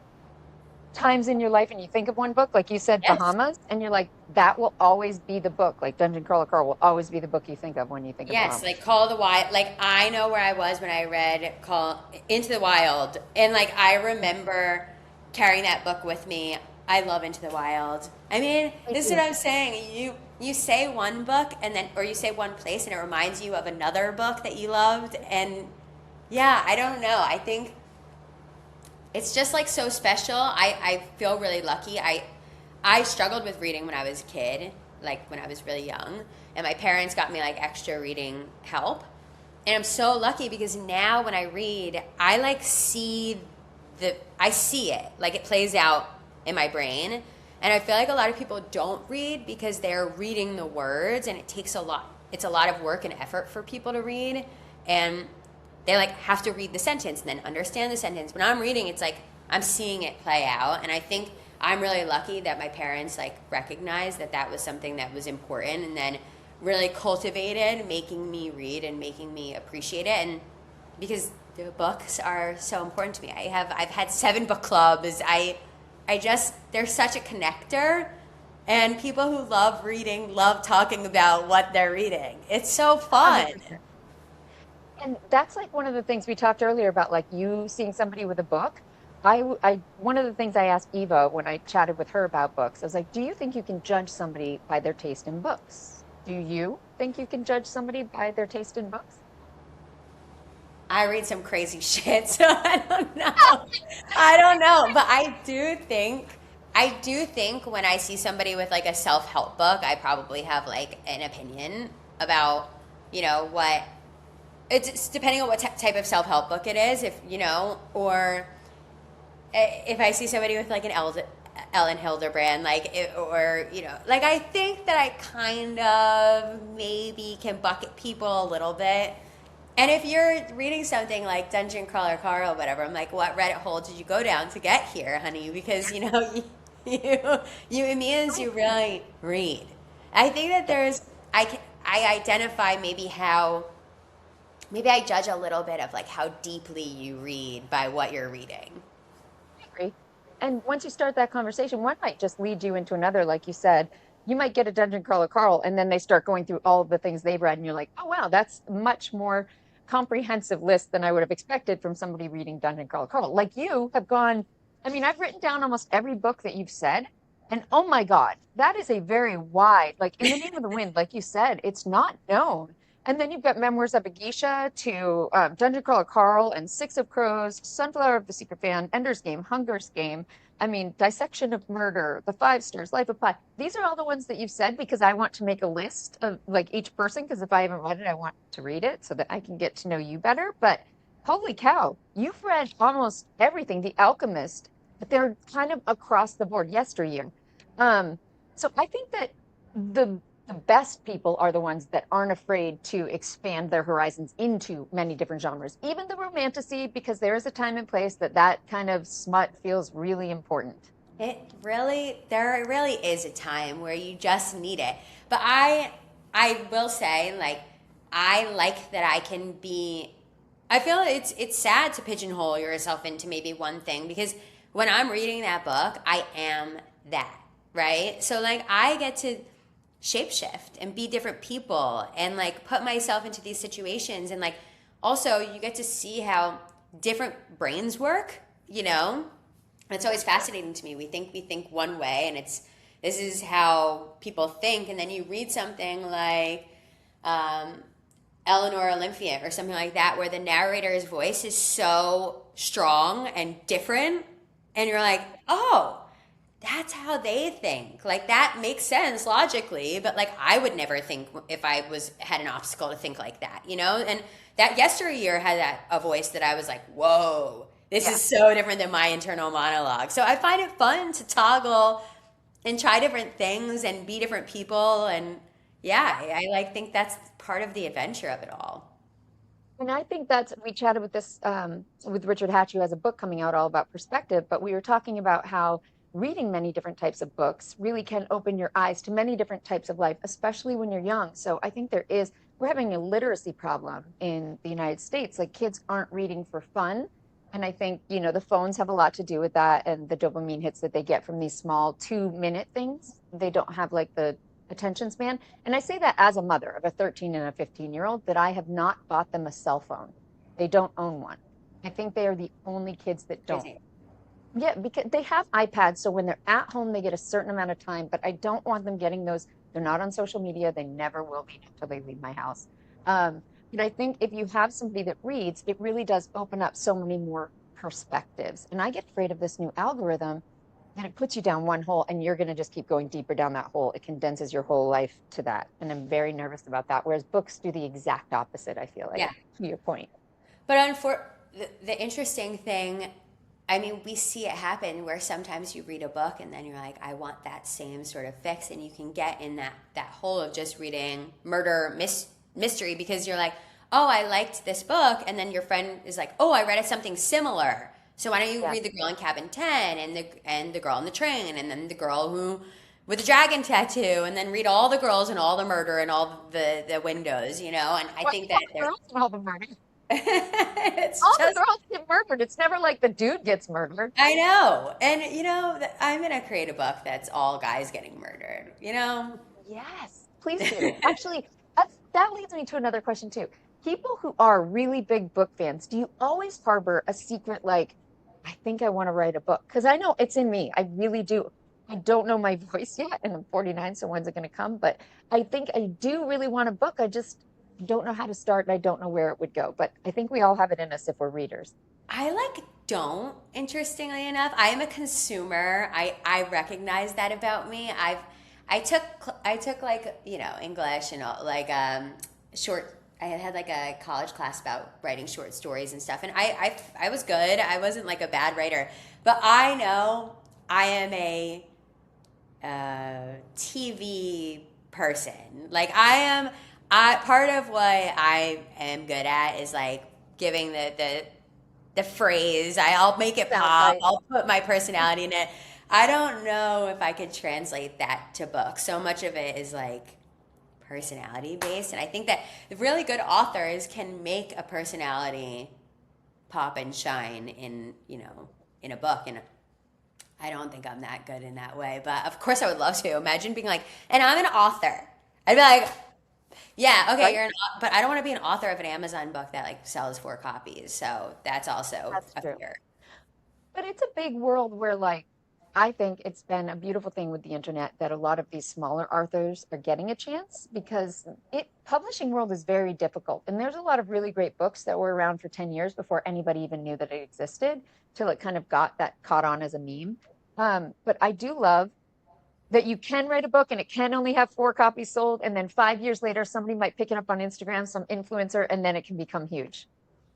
times in your life and you think of one book, like you said, Yes. Bahamas, and you're like, that will always be the book. Like Dungeon Crawler Carl will always be the book you think of when you think of Yes, Bahamas. like Call of the Wild. Like I know where I was when I read Call Into the Wild, and like I remember carrying that book with me. I love Into the Wild. I mean, I this is what do. I'm saying. You say one book and then, or you say one place, and it reminds you of another book that you loved, and yeah, I don't know. I think it's just like so special. I feel really lucky. I struggled with reading when I was a kid, like when I was really young, and my parents got me like extra reading help. And I'm so lucky because now when I read, I see it. Like it plays out in my brain. And I feel like a lot of people don't read because they're reading the words and it takes a lot. It's a lot of work and effort for people to read. And they like have to read the sentence and then understand the sentence. When I'm reading, it's like I'm seeing it play out. And I think I'm really lucky that my parents like recognized that that was something that was important, and then really cultivated making me read and making me appreciate it. And because the books are so important to me, I've had 7 book clubs. I just, they're such a connector, and people who love reading love talking about what they're reading. It's so fun. 100%. And that's like one of the things we talked earlier about, like you seeing somebody with a book. One of the things I asked Eva when I chatted with her about books, I was like, do you think you can judge somebody by their taste in books? Do you think you can judge somebody by their taste in books? I read some crazy shit, so I don't know. I don't know, but I do think when I see somebody with like a self-help book, I probably have like an opinion about, what it's depending on what type of self-help book it is, if, or if I see somebody with like an Ellen Hildebrand, or, like I think that I kind of maybe can bucket people a little bit. And if you're reading something like Dungeon Crawler Carl or whatever, I'm like, what Reddit hole did you go down to get here, honey? Because, it means you really read. I think that I identify maybe I judge a little bit of like how deeply you read by what you're reading. Agree. And once you start that conversation, one might just lead you into another, like you said. You might get a Dungeon Crawler Carl, and then they start going through all of the things they've read, and you're like, oh wow, that's much more comprehensive list than I would have expected from somebody reading Dungeon Crawler Carl. Like you have gone, I mean, I've written down almost every book that you've said, and oh my God, that is a very wide, like In the Name of the Wind, like you said, it's not known. And then you've got Memoirs of a Geisha to Dungeon Crawler Carl and Six of Crows, Sunflower of the Secret Fan, Ender's Game, Hunger's Game. I mean, Dissection of Murder, The Five Stars, Life of Pi. These are all the ones that you've said because I want to make a list of like each person because if I haven't read it, I want to read it so that I can get to know you better. But holy cow, you've read almost everything. The Alchemist, but they're kind of across the board yesteryear. Um, so I think that the best people are the ones that aren't afraid to expand their horizons into many different genres, even the romantasy, because there is a time and place that that kind of smut feels really important. There really is a time where you just need it. But I will say, like, I like that I can be. I feel it's sad to pigeonhole yourself into maybe one thing because when I'm reading that book, I am that, right? So like I get to shapeshift and be different people and like put myself into these situations, and like also you get to see how different brains work, it's always fascinating to me. We think one way, and this is how people think, and then you read something like Eleanor Olympian or something like that where the narrator's voice is so strong and different, and you're like, oh, that's how they think. Like that makes sense logically, but like I would never think if I had an obstacle to think like that, And that yesteryear had a voice that I was like, whoa, this is so different than my internal monologue. So I find it fun to toggle and try different things and be different people, and yeah, I like think that's part of the adventure of it all. And I think that's, we chatted with this, with Richard Hatch, who has a book coming out all about perspective, but we were talking about how reading many different types of books really can open your eyes to many different types of life, especially when you're young. So I think we're having a literacy problem in the United States. Like kids aren't reading for fun. And I think, the phones have a lot to do with that and the dopamine hits that they get from these small 2-minute things. They don't have like the attention span. And I say that as a mother of a 13 and a 15-year-old that I have not bought them a cell phone. They don't own one. I think they are the only kids that don't. Crazy. Yeah, because they have iPads, so when they're at home, they get a certain amount of time, but I don't want them getting those. They're not on social media. They never will be until they leave my house. Um, but I think if you have somebody that reads, it really does open up so many more perspectives. And I get afraid of this new algorithm that it puts you down one hole and you're going to just keep going deeper down that hole. It condenses your whole life to that. And I'm very nervous about that. Whereas books do the exact opposite, I feel like, Yeah. to your point. But the interesting thing, I mean, we see it happen where sometimes you read a book and then you're like, I want that same sort of fix. And you can get in that hole of just reading mystery because you're like, oh, I liked this book. And then your friend is like, oh, I read something similar. So why don't you Yes. read The Girl in Cabin 10 and the Girl on the Train and then the girl who with the dragon tattoo and then read all the girls and all the murder and all the windows, you know? And I What think all that the there girls and all the murder? it's All the just girls get murdered. It's never like the dude gets murdered. I know. And you know, I'm going to create a book that's all guys getting murdered, you know? Yes, please do. Actually, that leads me to another question too. People who are really big book fans, do you always harbor a secret like, I think I want to write a book? Because I know it's in me. I really do. I don't know my voice yet, and I'm 49, so when's it going to come? But I think I do really want a book. I just don't know how to start, and I don't know where it would go. But I think we all have it in us if we're readers. I like don't, interestingly enough. I am a consumer. I recognize that about me. I took like, you know, English and all, like short I had like a college class about writing short stories and stuff and I was good. I wasn't like a bad writer. But I know I am a TV person. Like I part of what I am good at is like giving the phrase. I'll make it pop. Soundbite. I'll put my personality in it. I don't know if I could translate that to books. So much of it is like personality based, and I think that the really good authors can make a personality pop and shine in, you know, in a book. And I don't think I'm that good in that way, but of course I would love to. Imagine being like, and I'm an author. I'd be like, yeah, okay, Right? you're but I don't want to be an author of an Amazon book that like sells 4 copies. So that's also That's a true. fear. But it's a big world where, like, I think it's been a beautiful thing with the internet that a lot of these smaller authors are getting a chance because it publishing world is very difficult. And there's a lot of really great books that were around for 10 years before anybody even knew that it existed till it kind of got that caught on as a meme. But I do love that you can write a book and it can only have 4 copies sold, and then 5 years later, somebody might pick it up on Instagram, some influencer, and then it can become huge.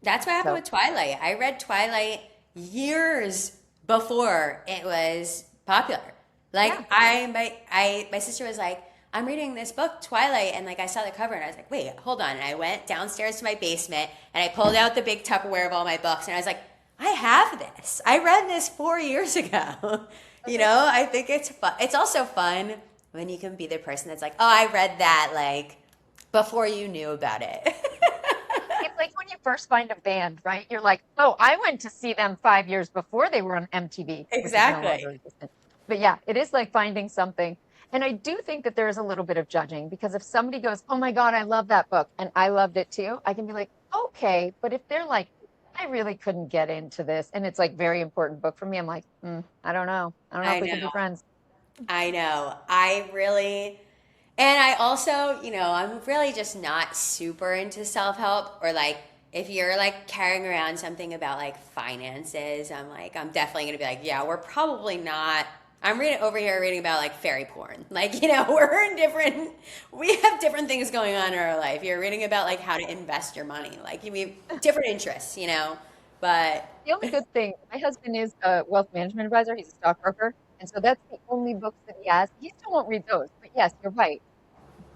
That's what happened So with Twilight. I read Twilight years before it was popular. yeah, Like my sister was like, I'm reading this book, Twilight, and like I saw the cover and I was like, wait, hold on. And I went downstairs to my basement and I pulled out the big Tupperware of all my books and I was like, I have this. I read this 4 years ago. You know, I think it's fun. It's also fun when you can be the person that's like, oh, I read that like before you knew about it. it's like when you first find a band, right? You're like, oh, I went to see them 5 years before they were on MTV, which is no longer Exactly. existent. But yeah, it is like finding something. And I do think that there is a little bit of judging because if somebody goes, oh my God, I love that book, and I loved it too, I can be like, okay. But if they're like, I really couldn't get into this, and it's like very important book for me, I'm like, I don't know. I don't know if I we can know. be friends. I know. I really, and I also, you know, I'm really just not super into self help or like if you're like carrying around something about like finances, I'm like, I'm definitely going to be like, yeah, we're probably not. I'm reading over here reading about like fairy porn. Like, you know, we're in different, we have different things going on in our life. You're reading about like how to invest your money. Like, you mean different interests, you know, but The only good thing, my husband is a wealth management advisor. He's a stockbroker. And so that's the only books that he has. He still won't read those. But yes, you're right.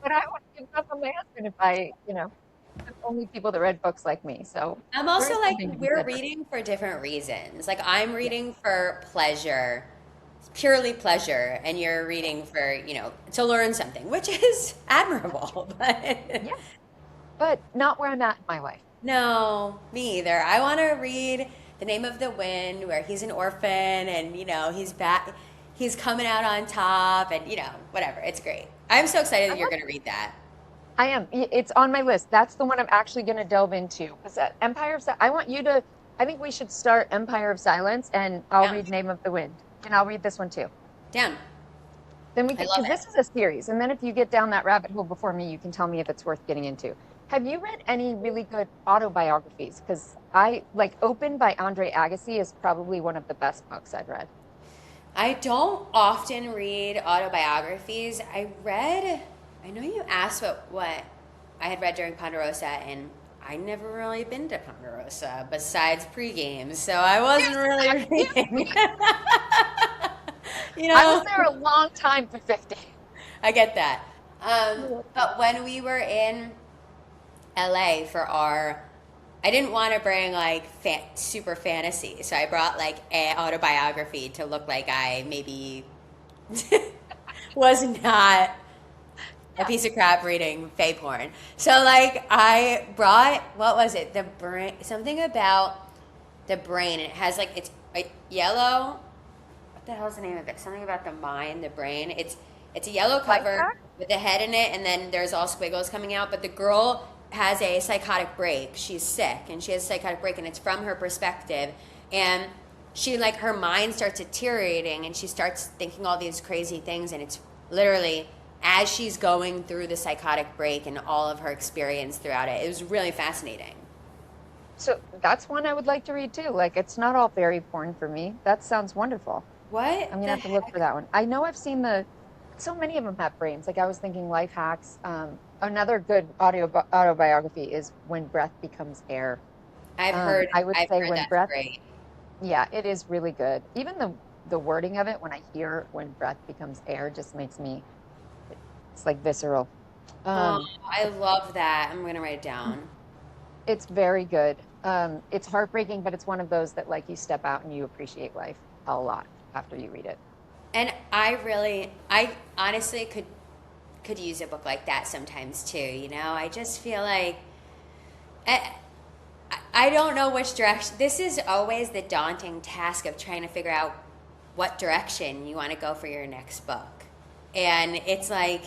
But I would give up on my husband if there's only people that read books like me. So I'm there also is like, something to be we're said for reading for different reasons. Like, I'm yeah. reading for pleasure, purely pleasure, and you're reading for, you know, to learn something, which is That's true. admirable. But Yeah. But not where I'm at in my life. no, me either. I want to read The Name of the Wind, where he's an orphan and, you know, he's back, he's coming out on top, and, you know, whatever. It's great. I'm so excited I that you're love going to read that. I am. It's on my list. That's the one I'm actually going to delve into. Because Empire of I want you to. I think we should start Empire of Silence, and I'll Down. read Name of the Wind, and I'll read this one too. Down. Then we I can, love because it. this is a series, and then if you get down that rabbit hole before me, you can tell me if it's worth getting into. Have you read any really good autobiographies? Because I like Open by Andre Agassi is probably one of the best books I've read. I don't often read autobiographies. I know you asked what I had read during Ponderosa, and I never really been to Ponderosa besides pre-games, so I wasn't really Excuse reading. me. You I was know, there a long time for 50. I get that. You're welcome. But when we were in LA for our I didn't want to bring like super fantasy, so I brought like a autobiography to look like I maybe was not a Yeah. piece of crap reading fae porn. So like I brought, what was it? The brain, something about the brain. It has like, it's yellow. What the hell's the name of it? Something about the mind, the brain. It's a yellow Life cover hack? with a head in it, and then there's all squiggles coming out. But the girl has a psychotic break. She's sick, and she has a psychotic break, and it's from her perspective. And she, like, her mind starts deteriorating, and she starts thinking all these crazy things, and it's literally as she's going through the psychotic break and all of her experience throughout it. It was really fascinating. So that's one I would like to read too. Like, it's not all fairy porn for me. That sounds wonderful. What I'm gonna the have to look for heck? that one. I know I've seen so many of them have brains. Like I was thinking life hacks. Another good autobiography is When Breath Becomes Air. I would I've say heard When that's Breath, great. yeah, it is really good. Even the wording of it, when I hear When Breath Becomes Air, just makes me, it's like visceral. Oh, Um, I love that. I'm gonna write it down. it's very good. It's heartbreaking, but it's one of those that like you step out and you appreciate life a lot after you read it. And I honestly could use a book like that sometimes too. You know, I just feel like I, I don't know which direction. This is always the daunting task of trying to figure out what direction you want to go for your next book. And it's like,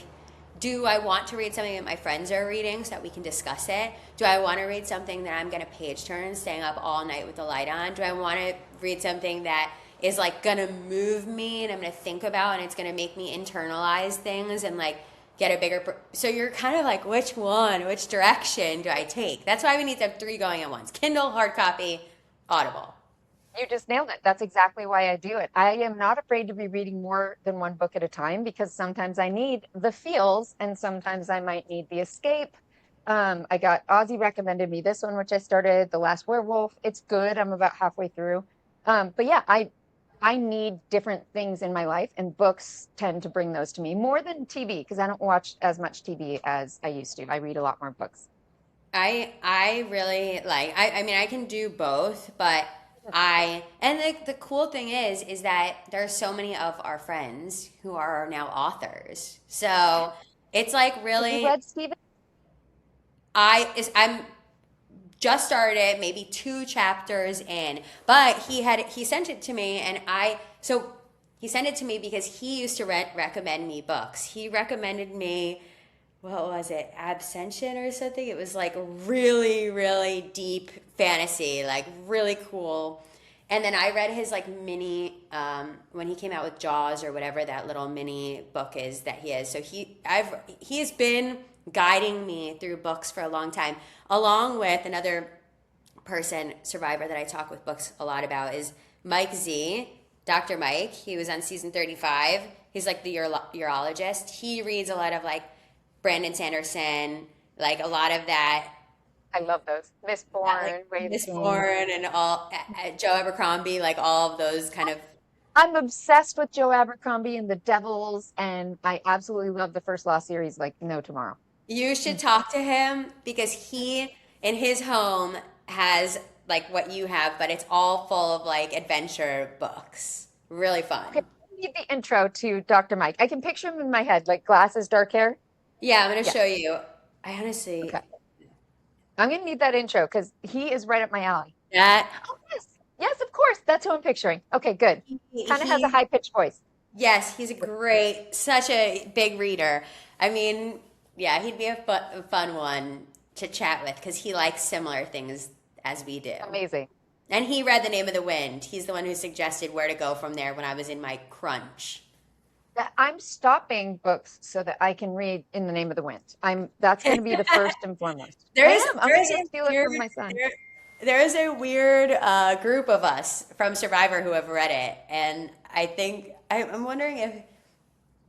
do I want to read something that my friends are reading so that we can discuss it? Do I want to read something that I'm going to page turn, staying up all night with the light on? Do I want to read something that is like going to move me and I'm going to think about and it's going to make me internalize things and like get a bigger. So you're kind of like, which one, which direction do I take? That's why we need to have three going at once: Kindle, hard copy, Audible. You just nailed it. That's exactly why I do it. I am not afraid to be reading more than one book at a time because sometimes I need the feels and sometimes I might need the escape. I got Ozzy recommended me this one, which I started, The Last Werewolf. It's good. I'm about halfway through. But yeah, I need different things in my life, and books tend to bring those to me more than TV because I don't watch as much TV as I used to. I read a lot more books. I really like, I mean, I can do both, but and the cool thing is that there are so many of our friends who are now authors. So it's like Have you really, read Stephen? I'm just started maybe two chapters in, but he sent it to me, and so he sent it to me because he used to recommend me books. He recommended me, what was it, Absention or something. It was like really, really deep fantasy, like really cool. And then I read his like mini, when he came out with Jaws or whatever that little mini book is that he has. So he has been guiding me through books for a long time, along with another person, survivor, that I talk with books a lot about is Mike Z, Dr. Mike. He was on season 35. He's like the urologist. He reads a lot of like Brandon Sanderson, like a lot of I love those. that like Mistborn, Raven Miss King. Bourne and all Joe Abercrombie, like all of those kind of. I'm obsessed with Joe Abercrombie and the Devils, and I absolutely love the First Law series like no tomorrow. You should Mm. talk to him because he in his home has like what you have, but it's all full of like adventure books. Really Okay, fun. I need the intro to Dr. Mike. I can picture him in my head, like glasses, dark hair. Yeah, I'm gonna Yeah, show you. I okay. honestly I'm gonna need that intro because he is right up my alley. that Oh, yes. Yes, of course. That's who I'm picturing. Okay, good. Kind of has a he high-pitched voice. yes, he's a great, such a big reader. I mean, yeah, he'd be a fun one to chat with because he likes similar things as we do. Amazing. And he read The Name of the Wind. He's the one who suggested where to go from there when I was in my crunch. I'm stopping books so that I can read In the Name of the Wind. That's going to be the first and foremost. I am. I'm There going is to a go steal it weird from my son. there, there is a weird group of us from Survivor who have read it, and I think I'm wondering if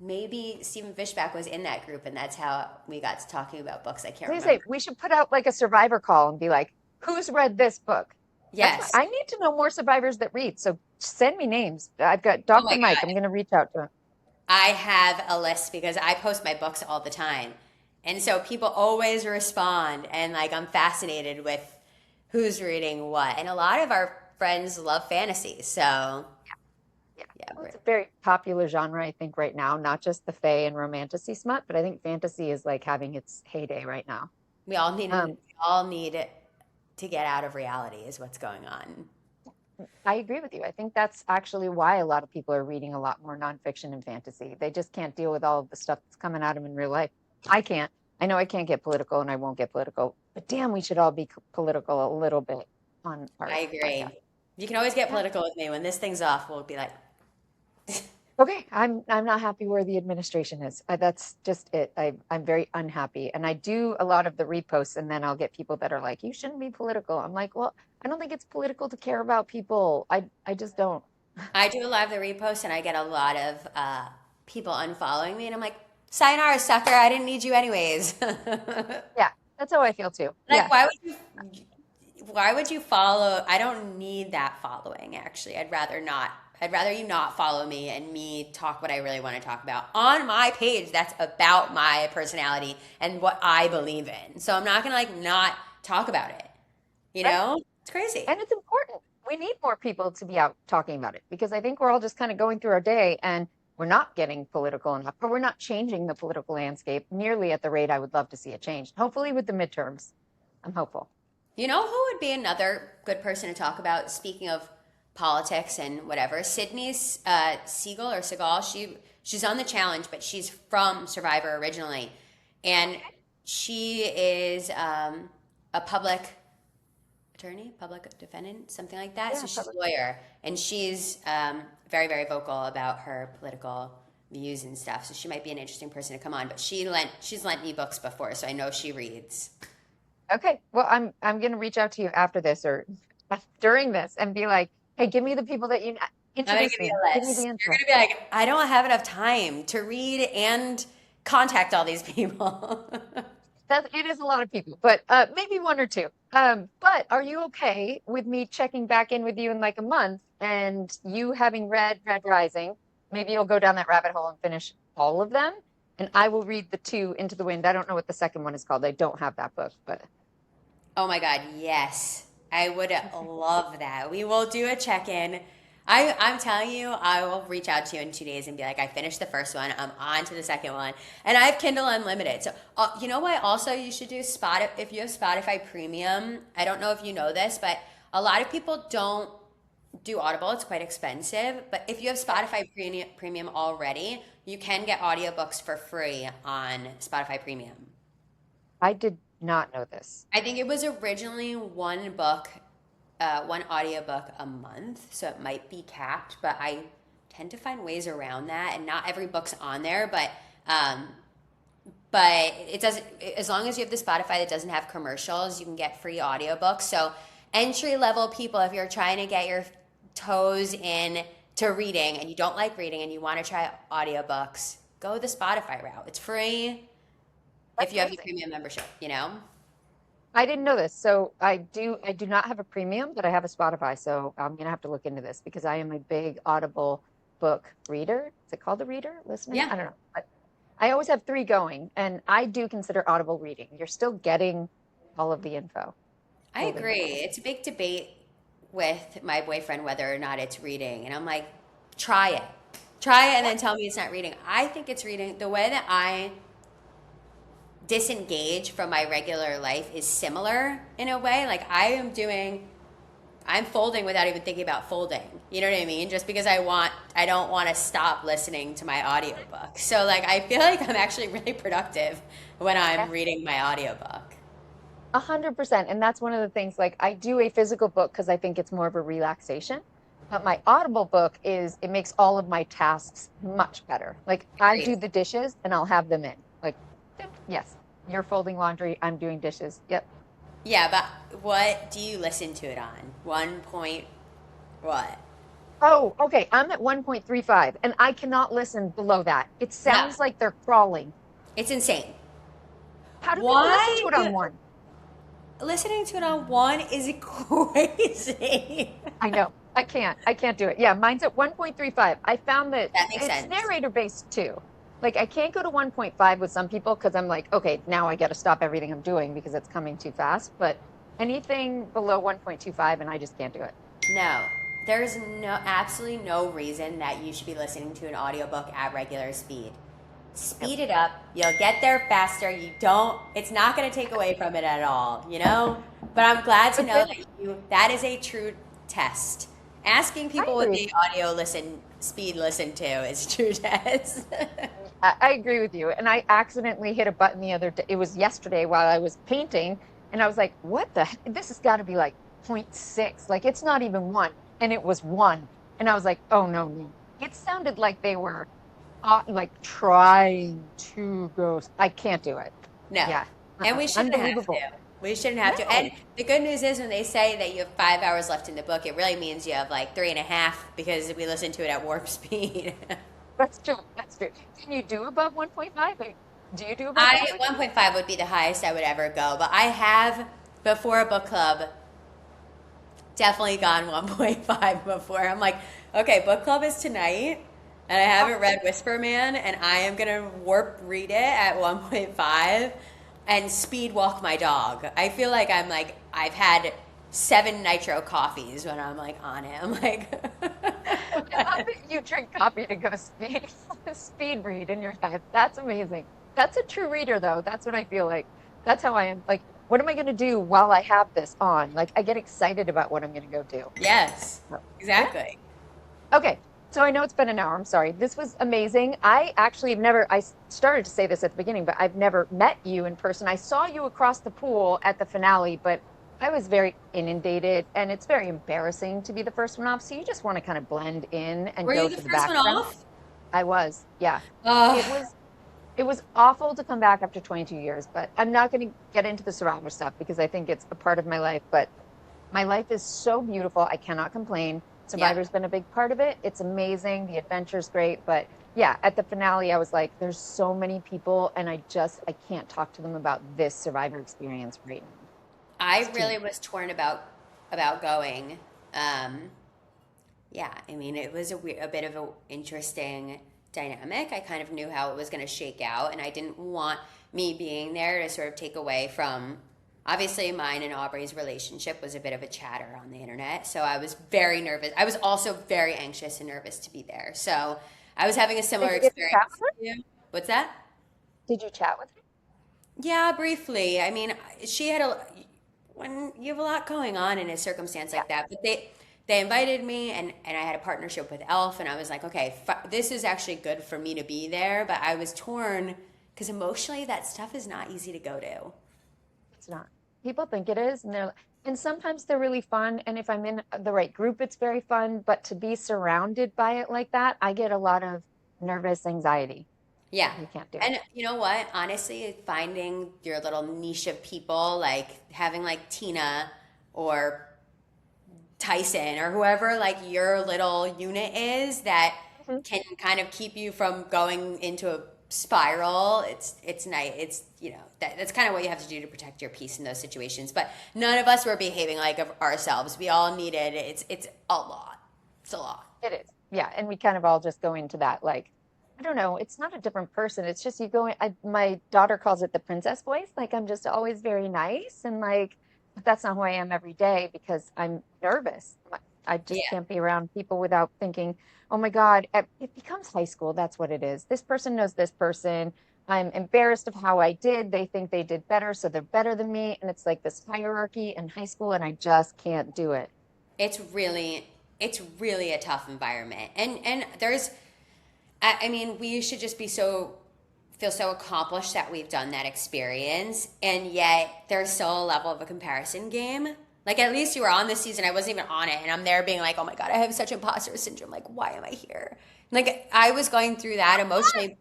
maybe Stephen Fishback was in that group, and that's how we got to talking about books. I can't Please say remember. we should put out like a survivor call and be like, who's read this book? That's what Yes. I need to know more survivors that read. So send me names. I've got Oh Dr. my Mike. I'm God. going to reach out to him. I have a list because I post my books all the time. And so people always respond, and like I'm fascinated with who's reading what. And a lot of our friends love fantasy. So, Yeah. yeah, Well, it's a very popular genre, I think, right now, not just the fae and romantasy smut, but I think fantasy is like having its heyday right now. we Um, all need it to get out of reality is what's going on. I agree with you. I think that's actually why a lot of people are reading a lot more nonfiction and fantasy. They just can't deal with all of the stuff that's coming at them in real life. I can't. I know I can't get political and I won't get political, but damn, we should all be political a little bit on our I podcast. agree. You can always get Yeah. political with me. When this thing's off, we'll be like, Okay, I'm not happy where the administration is. That's just it. I'm very unhappy, and I do a lot of the reposts, and then I'll get people that are like, "You shouldn't be political." I'm like, "Well, I don't think it's political to care about people. I just don't." I do a lot of the reposts and I get a lot of people unfollowing me. And I'm like, sayonara, sucker. I didn't need you anyways. Yeah, that's how I feel too. Like, Yeah. why would you follow? I don't need that following, actually. I'd rather not. I'd rather you not follow me and me talk what I really want to talk about on my page that's about my personality and what I believe in. So I'm not gonna like not talk about it. You Right. know? It's crazy. And it's important. We need more people to be out talking about it because I think we're all just kind of going through our day and we're not getting political enough, or we're not changing the political landscape nearly at the rate I would love to see it changed. Hopefully, with the midterms, I'm hopeful. You know who would be another good person to talk about? Speaking of politics and whatever, Sydney Siegel or Seagal. She's on the challenge, but she's from Survivor originally, and she is a public attorney, public defendant, something like that. Yeah, So she's a probably. lawyer, and she's very very vocal about her political views and stuff. So she might be an interesting person to come on. But she's lent me books before, so I know she reads. Okay. Well, I'm gonna reach out to you after this or during this and be like, hey, give me the people that you I'm gonna introduce give you me. a Give me the list. You're info. gonna be like, I don't have enough time to read and contact all these people. That it is a lot of people, but maybe one or two. But are you okay with me checking back in with you in like a month and you having read Red Rising? Maybe you'll go down that rabbit hole and finish all of them, and I will read the two Into the Wind. I don't know what the second one is called. I don't have that book, but Oh my God, yes. I would love that. We will do a check-in. I'm telling you, I will reach out to you in 2 days and be like, I finished the first one. I'm on to the second one. And I have Kindle Unlimited. So, you know what? Also, you should do if you have Spotify Premium. I don't know if you know this, but a lot of people don't do Audible. It's quite expensive. But if you have Spotify Premium already, you can get audiobooks for free on Spotify Premium. I did not know this. I think it was originally one audiobook a month, so it might be capped, but I tend to find ways around that, and not every book's on there, but it doesn't, as long as you have the Spotify that doesn't have commercials, you can get free audiobooks. So entry level people, if you're trying to get your toes in to reading and you don't like reading and you want to try audiobooks, go the Spotify route. It's free That's if you have the amazing. premium membership, you know? I didn't know this. So I do not have a premium, but I have a Spotify. So I'm gonna have to look into this because I am a big Audible book reader. Is it called a reader? Listener? Yeah, I don't know. But I always have three going, and I do consider Audible reading. You're still getting all of the info. I All the agree. info. It's a big debate with my boyfriend whether or not it's reading. And I'm like, try it. Try it and then tell me it's not reading. I think it's reading. The way that I disengage from my regular life is similar in a way. Like I'm folding without even thinking about folding. You know what I mean? Just because I don't want to stop listening to my audiobook. So like I feel like I'm actually really productive when Yeah. I'm reading my audiobook. 100%. And that's one of the things, like I do a physical book because I think it's more of a relaxation. But my Audible book is it makes all of my tasks much better. Like I Agreed. do the dishes and I'll have them in. Like, yes, you're folding laundry, I'm doing dishes. Yep. Yeah, but what do you listen to it on? One point what? Oh, okay. I'm at 1.35 and I cannot listen below that. It No, sounds like they're crawling. it's insane. How do people listen to it on Why one? listening to it on one is crazy. I know. I can't do it. Yeah, mine's at 1.35. I found that That makes it's sense. narrator based too. Like I can't go to 1.5 with some people because I'm like, okay, now I got to stop everything I'm doing because it's coming too fast. But Anything below 1.25 and I just can't do it. No, there's no absolutely no reason that you should be listening to an audiobook at regular speed. Yep. Speed it up. You'll get there faster. You don't, it's not going to take away from it at all, you know? But I'm glad to But know then that that is a true test. Asking I people what agree. they speed listen to is a true test. I agree with you. And I accidentally hit a button the other day. It was yesterday while I was painting, and I was like, what the heck? This has got to be like point 0.6. Like it's not even one. And it was one. And I was like, oh no, no. It sounded like they were like trying to go. I can't do it. No. Yeah. And we shouldn't have Unbelievable. to. We shouldn't have to. And No, the good news is when they say that you have 5 hours left in the book, it really means you have like 3.5 because we listen to it at warp speed. that's true. That's true. Can you do above 1.5? Do you do above I 1.5? 1.5 would be the highest I would ever go, but I have before a book club definitely gone 1.5 before. I'm like, okay, book club is tonight, and I haven't read Whisper Man, and I am gonna warp read it at 1.5 and speed walk my dog. I feel like I've had 7 nitro coffees when I'm like on it. I'm like, I love that you drink coffee to go speed read in your head. That's amazing. That's a true reader, though. That's what I feel like. That's how I am. Like, what am I going to do while I have this on? Like, I get excited about what I'm going to go do. yes, So, yeah. exactly. Okay. So I know it's been an hour. I'm sorry. This was amazing. I actually have never, started to say this at the beginning, but I've never met you in person. I saw you across the pool at the finale, but I was very inundated and it's very embarrassing to be the first one off. So you just want to kind of blend in and Were you go the to the first one background. off? I was, yeah. It Oh, was it was awful to come back after 22 years, but I'm not going to get into the survivor stuff because I think it's a part of my life, but my life is so beautiful. I cannot complain. yeah. Survivor's been a big part of it. It's amazing. The adventure's great, but yeah, at the finale I was like there's so many people and I can't talk to them about this survivor experience right now. I It's too really much. was torn about going. Um, yeah, I mean, it was a bit of an interesting dynamic. I kind of knew how it was going to shake out, and I didn't want me being there to sort of take away from. Obviously, mine and Aubrey's relationship was a bit of a chatter on the internet, so I was very nervous. I was also very anxious and nervous to be there. So I was having a Did similar you get to chat experience with her? to you. What's that? Did you chat with her? Yeah, briefly. I mean, she had a when you have a lot going on in a circumstance Yeah. like that, but they invited me and I had a partnership with Elf and I was like, okay, this is actually good for me to be there, but I was torn because emotionally that stuff is not easy to go to. It's not. People think it is, and and sometimes they're really fun. And if I'm in the right group, it's very fun. But to be surrounded by it like that, I get a lot of nervous anxiety. Yeah. I can't do it. And you know what? Honestly, finding your little niche of people, like having like Tina or Tyson or whoever like your little unit is that Mhm. can kind of keep you from going into a spiral. It's nice. It's that's kind of what you have to do to protect your peace in those situations. But none of us were behaving like of ourselves. We all needed it's a lot. It's a lot. It is. Yeah. And we kind of all just go into that like, I don't know, it's not a different person. It's just you go in, my daughter calls it the princess voice. Like I'm just always very nice and like, but that's not who I am every day because I'm nervous. I just Yeah. can't be around people without thinking, oh my God, it becomes high school. That's what it is. This person knows this person. I'm embarrassed of how I did. They think they did better, so they're better than me. And it's like this hierarchy in high school, and I just can't do it. It's really a tough environment. And there's I mean, we should just feel so accomplished that we've done that experience, and yet there's still a level of a comparison game. Like at least you were on this season, I wasn't even on it, and I'm there being like, oh my god, I have such imposter syndrome. Like, why am I here? Like I was going through that emotionally.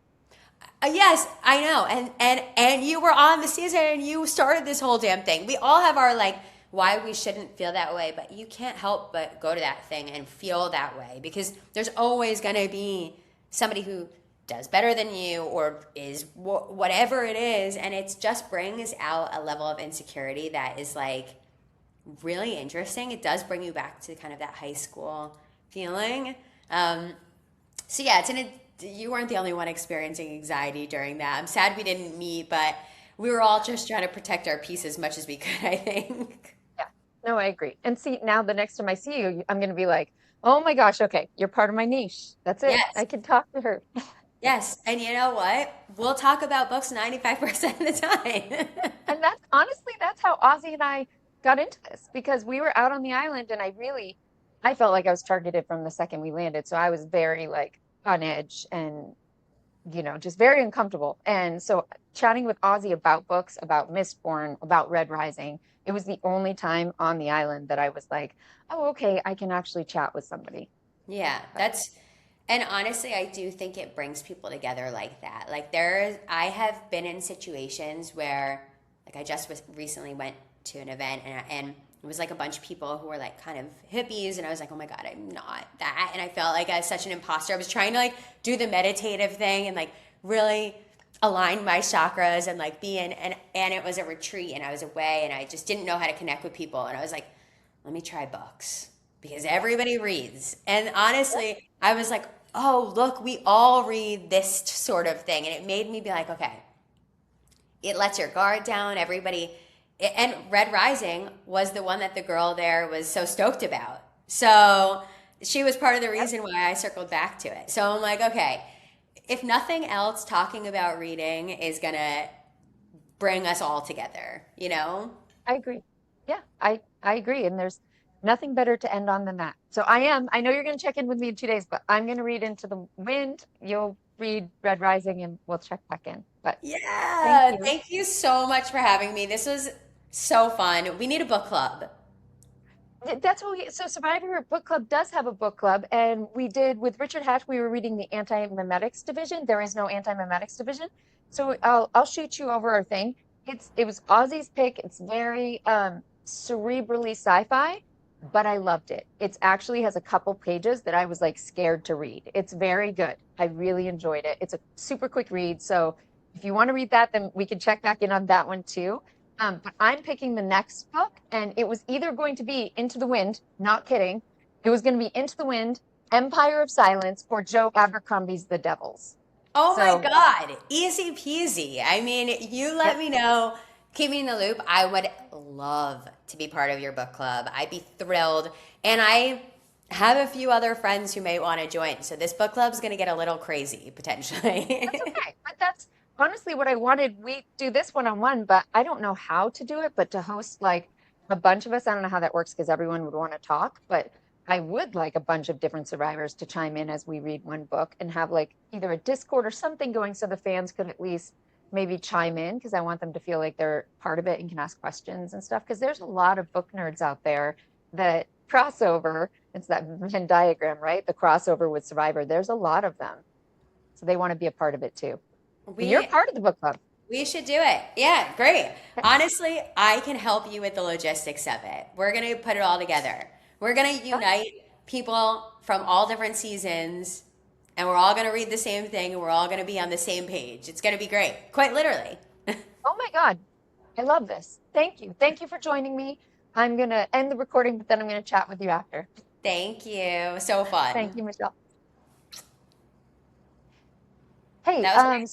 Yes, I know, and you were on the season, and you started this whole damn thing. We all have our like why we shouldn't feel that way, but you can't help but go to that thing and feel that way because there's always going to be somebody who does better than you or is whatever it is, and it just brings out a level of insecurity that is like really interesting. It does bring you back to kind of that high school feeling. So yeah, you weren't the only one experiencing anxiety during that. I'm sad we didn't meet, but we were all just trying to protect our peace as much as we could, I think. No, I agree. And see, now the next time I see you, I'm going to be like, oh my gosh, okay, you're part of my niche. That's it. Yes. I can talk to her. Yes. And you know what? We'll talk about books 95% of the time. And that's honestly, that's how Ozzy and I got into this because we were out on the island and I felt like I was targeted from the second we landed. So I was very like on edge and, just very uncomfortable. And so chatting with Ozzy about books, about Mistborn, about Red Rising, it was the only time on the island that I was like, oh, okay, I can actually chat with somebody. Yeah, But that's, and honestly, I do think it brings people together like that. Like I have been in situations where, like, I just recently went to an event and it was like a bunch of people who were like kind of hippies, and I was like, oh my God, I'm not that. And I felt like I was such an imposter. I was trying to like do the meditative thing and like really align my chakras and like be in, and it was a retreat and I was away and I just didn't know how to connect with people. And I was like, let me try books because everybody reads. And honestly, I was like, oh, look, we all read this sort of thing. And it made me be like, okay, it lets your guard down. Everybody, and Red Rising was the one that the girl there was so stoked about. So she was part of the reason why I circled back to it. So I'm like, okay, if nothing else, talking about reading is going to bring us all together, you know? I agree. Yeah, I agree. And there's nothing better to end on than that. So I know you're going to check in with me in 2 days, but I'm going to read Into the Wind. You'll read Red Rising and we'll check back in. But thank Yeah, you. thank you so much for having me. This was so fun. We need a book club. That's what so Survivor Book Club does have a book club, and we did with Richard Hatch. We were reading the anti-memetics division. There is no anti-memetics division, so I'll shoot you over our thing. It was Ozzy's pick. It's very cerebrally sci-fi, but I loved it. It's actually has a couple pages that I was like scared to read. It's very good. I really enjoyed it. It's a super quick read, so if you want to read that, then we can check back in on that one too. But I'm picking the next book, and it was either going to be Into the Wind, not kidding. It was going to be Into the Wind, Empire of Silence, or Joe Abercrombie's The Devils. Oh my So, God, easy peasy. I mean, you let yep, me know, keep me in the loop. I would love to be part of your book club. I'd be thrilled. And I have a few other friends who may want to join. So this book club's going to get a little crazy potentially. that's okay. But that's honestly what I wanted. We do this one-on-one, but I don't know how to do it. But to host like a bunch of us, I don't know how that works because everyone would want to talk. But I would like a bunch of different survivors to chime in as we read one book and have like either a Discord or something going so the fans could at least maybe chime in because I want them to feel like they're part of it and can ask questions and stuff. Because there's a lot of book nerds out there that crossover. It's that Venn diagram, right? The crossover with Survivor. There's a lot of them. So they want to be a part of it too. And you're we part of the book club. we should do it. Yeah, great. Honestly, I can help you with the logistics of it. We're going to put it all together. We're going to unite people from all different seasons, and we're all going to read the same thing, and we're all going to be on the same page. It's going to be great, quite literally. Oh my God. I love this. Thank you. Thank you for joining me. I'm going to end the recording, but then I'm going to chat with you after. Thank you. So fun. Thank you, Michelle. Hey, That was so